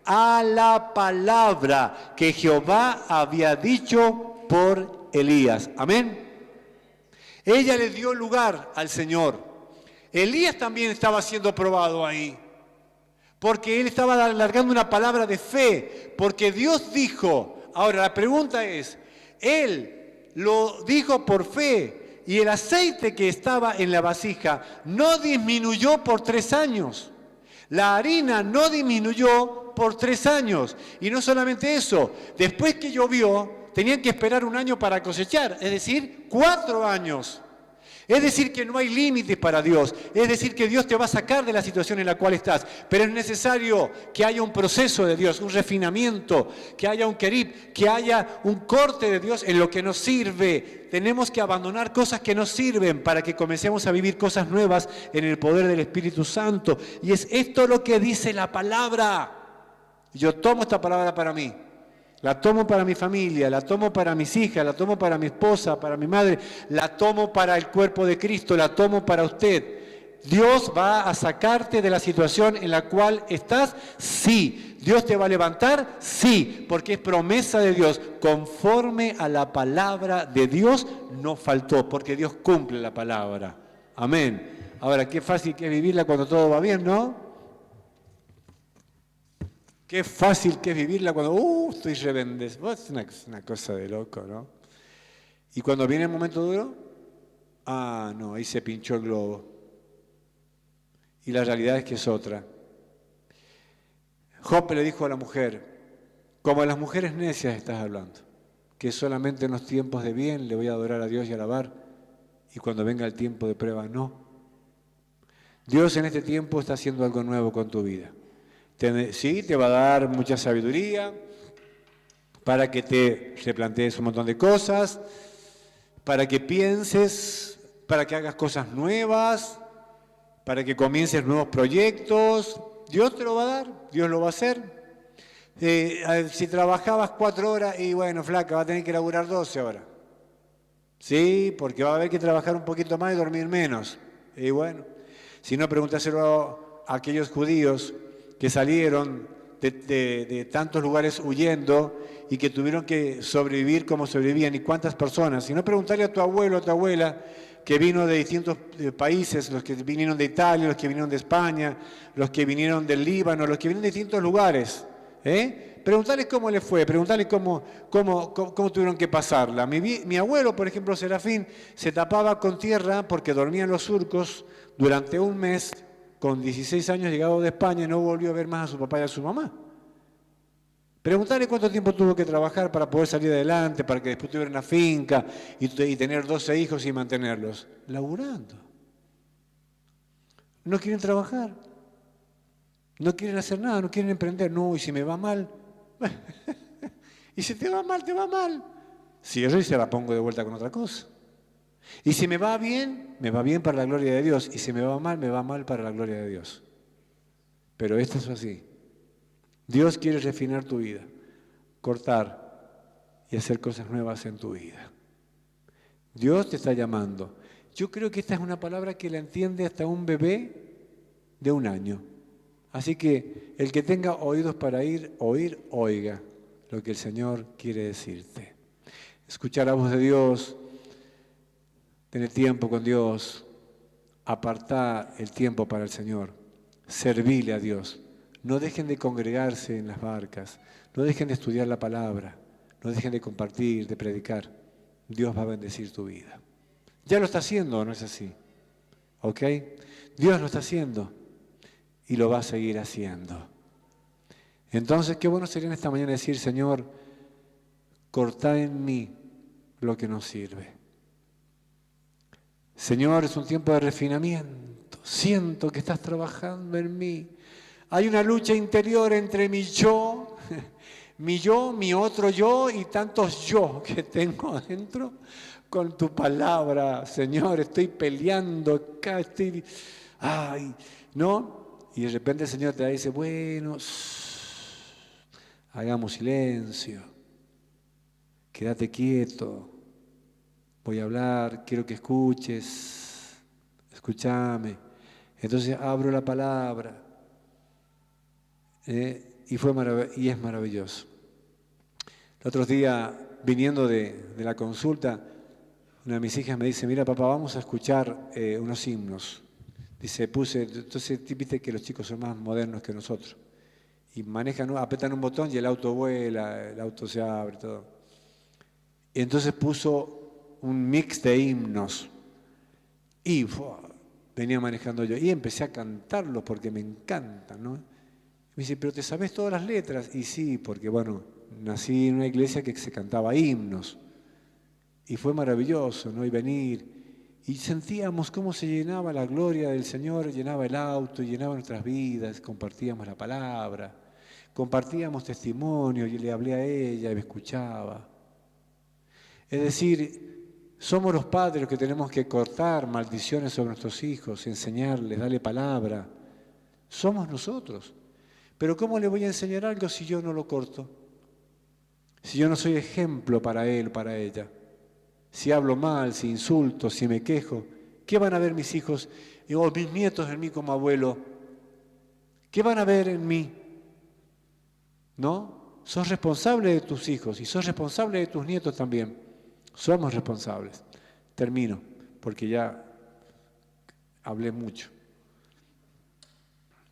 A la palabra que Jehová había dicho por Elías. Amén. Ella le dio lugar al Señor. Elías también estaba siendo probado ahí, porque él estaba alargando una palabra de fe, porque Dios dijo. Ahora la pregunta es, él lo dijo por fe, y el aceite que estaba en la vasija no disminuyó por 3 años. La harina no disminuyó por 3 años. Y no solamente eso, después que llovió, tenían que esperar 1 año para cosechar, es decir, 4 años. Es decir, que no hay límites para Dios. Es decir, que Dios te va a sacar de la situación en la cual estás. Pero es necesario que haya un proceso de Dios, un refinamiento, que haya un querib, que haya un corte de Dios en lo que nos sirve. Tenemos que abandonar cosas que nos sirven para que comencemos a vivir cosas nuevas en el poder del Espíritu Santo. Y es esto lo que dice la palabra. Yo tomo esta palabra para mí. La tomo para mi familia, la tomo para mis hijas, la tomo para mi esposa, para mi madre, la tomo para el cuerpo de Cristo, la tomo para usted. ¿Dios va a sacarte de la situación en la cual estás? Sí. ¿Dios te va a levantar? Sí, porque es promesa de Dios. Conforme a la palabra de Dios no faltó, porque Dios cumple la palabra. Amén. Ahora, qué fácil que es vivirla cuando todo va bien, ¿no? Qué fácil que es vivirla cuando, estoy rebendecido. Es una cosa de loco, ¿no? Y cuando viene el momento duro, no, ahí se pinchó el globo. Y la realidad es que es otra. Job le dijo a la mujer, como a las mujeres necias estás hablando, que solamente en los tiempos de bien le voy a adorar a Dios y alabar, y cuando venga el tiempo de prueba, no. Dios en este tiempo está haciendo algo nuevo con tu vida. Sí, te va a dar mucha sabiduría para que te replantees un montón de cosas, para que pienses, para que hagas cosas nuevas, para que comiences nuevos proyectos. Dios te lo va a dar, Dios lo va a hacer. Si trabajabas 4 horas y bueno, flaca, va a tener que laburar 12 horas. Sí, porque va a haber que trabajar un poquito más y dormir menos. Y bueno, si no, pregúntaselo a aquellos judíos que salieron de tantos lugares huyendo y que tuvieron que sobrevivir como sobrevivían, y cuántas personas. Si no, preguntarle a tu abuelo o a tu abuela que vino de distintos países, los que vinieron de Italia, los que vinieron de España, los que vinieron del Líbano, los que vinieron de distintos lugares. Preguntarles cómo les fue, preguntarles cómo tuvieron que pasarla. Mi abuelo, por ejemplo, Serafín, se tapaba con tierra porque dormía en los surcos durante 1 mes. Con 16 años llegado de España, no volvió a ver más a su papá y a su mamá. Preguntarle cuánto tiempo tuvo que trabajar para poder salir adelante, para que después tuviera una finca y tener 12 hijos y mantenerlos. Laburando. No quieren trabajar. No quieren hacer nada, no quieren emprender. No, y si me va mal. Y si te va mal, te va mal. Cierro y se la pongo de vuelta con otra cosa. Y si me va bien para la gloria de Dios. Y si me va mal para la gloria de Dios. Pero esto es así. Dios quiere refinar tu vida, cortar y hacer cosas nuevas en tu vida. Dios te está llamando. Yo creo que esta es una palabra que la entiende hasta un bebé de 1 año. Así que el que tenga oídos para oír, oiga lo que el Señor quiere decirte. Escuchar la voz de Dios Tener tiempo con Dios, apartar el tiempo para el Señor, servirle a Dios. No dejen de congregarse en las barcas, no dejen de estudiar la palabra, no dejen de compartir, de predicar. Dios va a bendecir tu vida. Ya lo está haciendo, ¿no es así? ¿Ok? Dios lo está haciendo y lo va a seguir haciendo. Entonces, qué bueno sería en esta mañana decir, Señor, cortá en mí lo que no sirve. Señor, es un tiempo de refinamiento. Siento que estás trabajando en mí. Hay una lucha interior entre mi yo, mi otro yo y tantos yo que tengo adentro con tu palabra. Señor, estoy peleando acá, ¿no? Y de repente el Señor te dice, bueno, hagamos silencio, quédate quieto. Voy a hablar, quiero que escuches, escúchame. Entonces abro la palabra y es maravilloso. El otro día, viniendo de la consulta, una de mis hijas me dice, mira papá, vamos a escuchar unos himnos. Dice, entonces viste que los chicos son más modernos que nosotros. Y apretan un botón y el auto vuela, el auto se abre, todo. Y entonces puso un mix de himnos. Y venía manejando yo. Y empecé a cantarlos porque me encantan, ¿no? Me dice, pero ¿te sabes todas las letras? Y sí, porque bueno, nací en una iglesia que se cantaba himnos. Y fue maravilloso, ¿no? Y venir. Y sentíamos cómo se llenaba la gloria del Señor, llenaba el auto, llenaba nuestras vidas, compartíamos la palabra, compartíamos testimonio, y le hablé a ella y me escuchaba. Es decir, somos los padres los que tenemos que cortar maldiciones sobre nuestros hijos, enseñarles, darle palabra. Somos nosotros. Pero ¿cómo le voy a enseñar algo si yo no lo corto? Si yo no soy ejemplo para él, para ella. Si hablo mal, si insulto, si me quejo, ¿qué van a ver mis hijos o mis nietos en mí como abuelo? ¿Qué van a ver en mí? ¿No? Sos responsable de tus hijos y sos responsable de tus nietos también. Somos responsables. Termino, porque ya hablé mucho.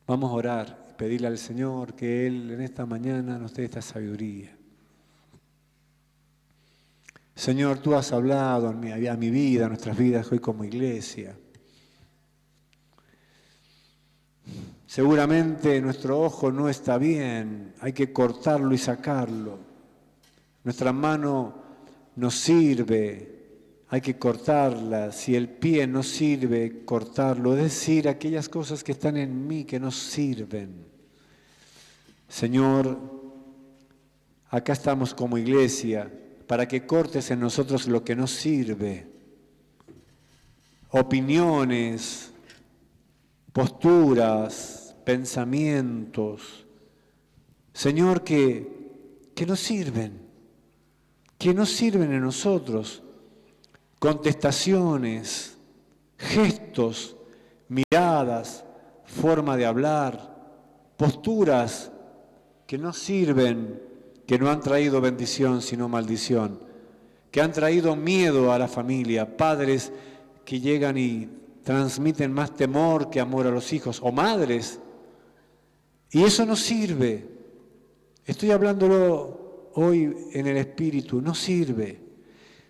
Vamos a orar y pedirle al Señor que Él en esta mañana nos dé esta sabiduría. Señor, tú has hablado a mi vida, a nuestras vidas hoy como iglesia. Seguramente nuestro ojo no está bien, hay que cortarlo y sacarlo. Nuestra mano no sirve, hay que cortarla. Si el pie no sirve, cortarlo. Es decir, aquellas cosas que están en mí que no sirven. Señor, acá estamos como iglesia para que cortes en nosotros lo que no sirve. Opiniones, posturas, pensamientos. Señor, que no sirven. Que no sirven en nosotros, contestaciones, gestos, miradas, forma de hablar, posturas que no sirven, que no han traído bendición sino maldición, que han traído miedo a la familia, padres que llegan y transmiten más temor que amor a los hijos, o madres, y eso no sirve. Estoy hablándolo hoy en el espíritu, no sirve.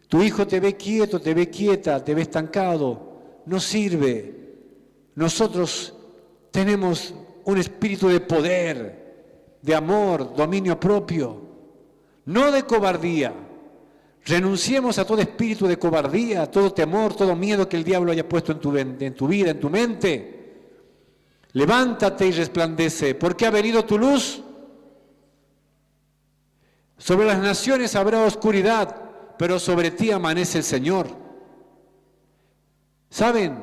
Tu hijo te ve quieto, te ve quieta, te ve estancado, no sirve. Nosotros tenemos un espíritu de poder, de amor, dominio propio, no de cobardía. Renunciemos a todo espíritu de cobardía, a todo temor, todo miedo que el diablo haya puesto en tu vida, en tu mente. Levántate y resplandece, porque ha venido tu luz. Sobre las naciones habrá oscuridad, pero sobre ti amanece el Señor. ¿Saben?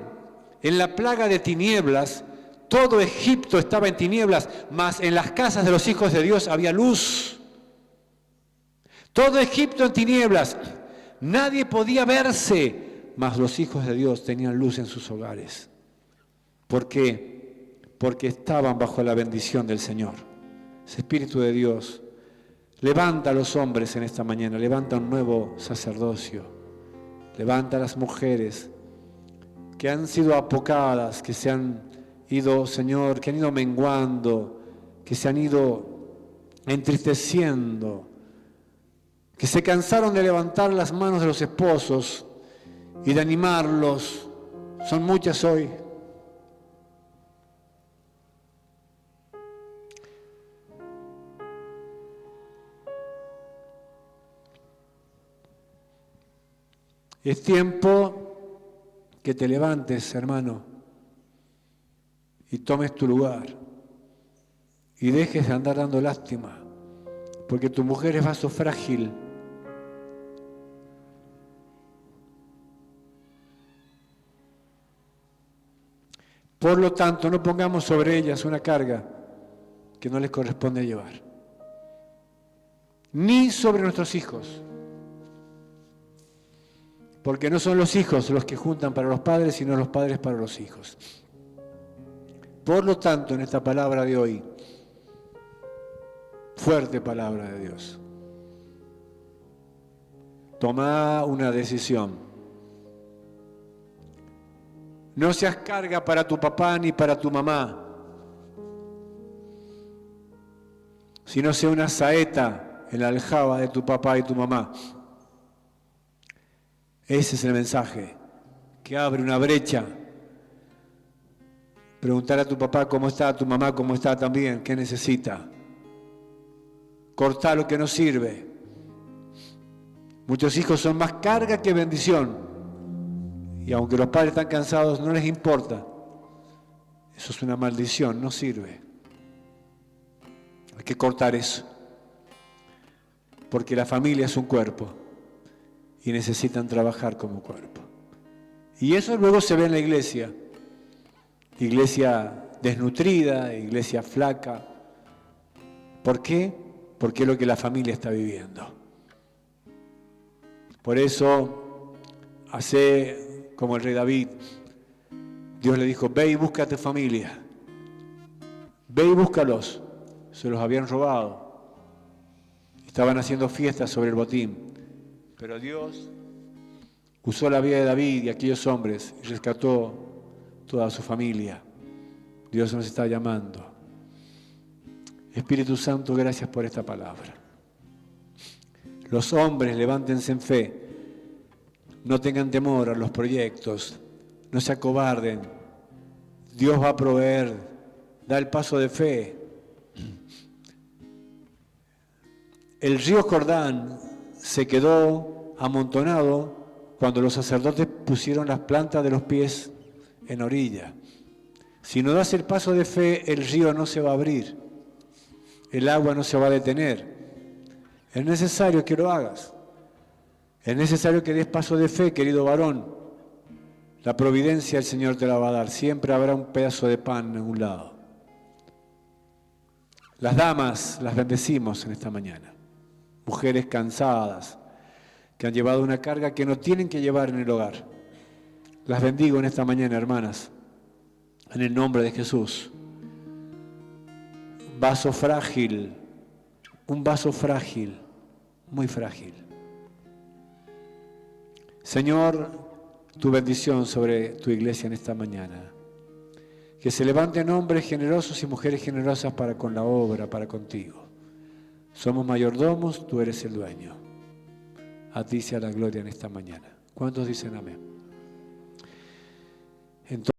En la plaga de tinieblas, todo Egipto estaba en tinieblas, mas en las casas de los hijos de Dios había luz. Todo Egipto en tinieblas, nadie podía verse, mas los hijos de Dios tenían luz en sus hogares. ¿Por qué? Porque estaban bajo la bendición del Señor. Ese Espíritu de Dios levanta a los hombres en esta mañana, levanta un nuevo sacerdocio, levanta a las mujeres, que han sido apocadas, que se han ido, Señor, que han ido menguando, que se han ido entristeciendo, que se cansaron de levantar las manos de los esposos y de animarlos. Son muchas hoy. Es tiempo que te levantes, hermano, y tomes tu lugar y dejes de andar dando lástima, porque tu mujer es vaso frágil. Por lo tanto, no pongamos sobre ellas una carga que no les corresponde llevar, ni sobre nuestros hijos, porque no son los hijos los que juntan para los padres, sino los padres para los hijos. Por lo tanto, en esta palabra de hoy, fuerte palabra de Dios, toma una decisión. No seas carga para tu papá ni para tu mamá, sino sea una saeta en la aljaba de tu papá y tu mamá. Ese es el mensaje, que abre una brecha. Preguntar a tu papá cómo está, a tu mamá cómo está también, qué necesita. Cortar lo que no sirve. Muchos hijos son más carga que bendición. Y aunque los padres están cansados, no les importa. Eso es una maldición, no sirve. Hay que cortar eso. Porque la familia es un cuerpo. Y necesitan trabajar como cuerpo. Y eso luego se ve en la iglesia. Iglesia desnutrida, iglesia flaca. ¿Por qué? Porque es lo que la familia está viviendo. Por eso, hace como el rey David, Dios le dijo, ve y busca a tu familia. Ve y búscalos. Se los habían robado. Estaban haciendo fiestas sobre el botín. Pero Dios usó la vida de David y aquellos hombres y rescató toda su familia. Dios nos está llamando. Espíritu Santo, gracias por esta palabra. Los hombres, levántense en fe. No tengan temor a los proyectos. No se acobarden. Dios va a proveer. Da el paso de fe. El río Jordán se quedó amontonado cuando los sacerdotes pusieron las plantas de los pies en orilla. Si no das el paso de fe, el río no se va a abrir, el agua no se va a detener. Es necesario que lo hagas. Es necesario que des paso de fe, querido varón. La providencia el Señor te la va a dar. Siempre habrá un pedazo de pan en un lado. Las damas las bendecimos en esta mañana. Mujeres cansadas, que han llevado una carga que no tienen que llevar en el hogar. Las bendigo en esta mañana, hermanas, en el nombre de Jesús. Vaso frágil, un vaso frágil, muy frágil. Señor, tu bendición sobre tu iglesia en esta mañana. Que se levanten hombres generosos y mujeres generosas para con la obra, para contigo. Somos mayordomos, tú eres el dueño. A ti sea la gloria en esta mañana. ¿Cuántos dicen amén? Entonces,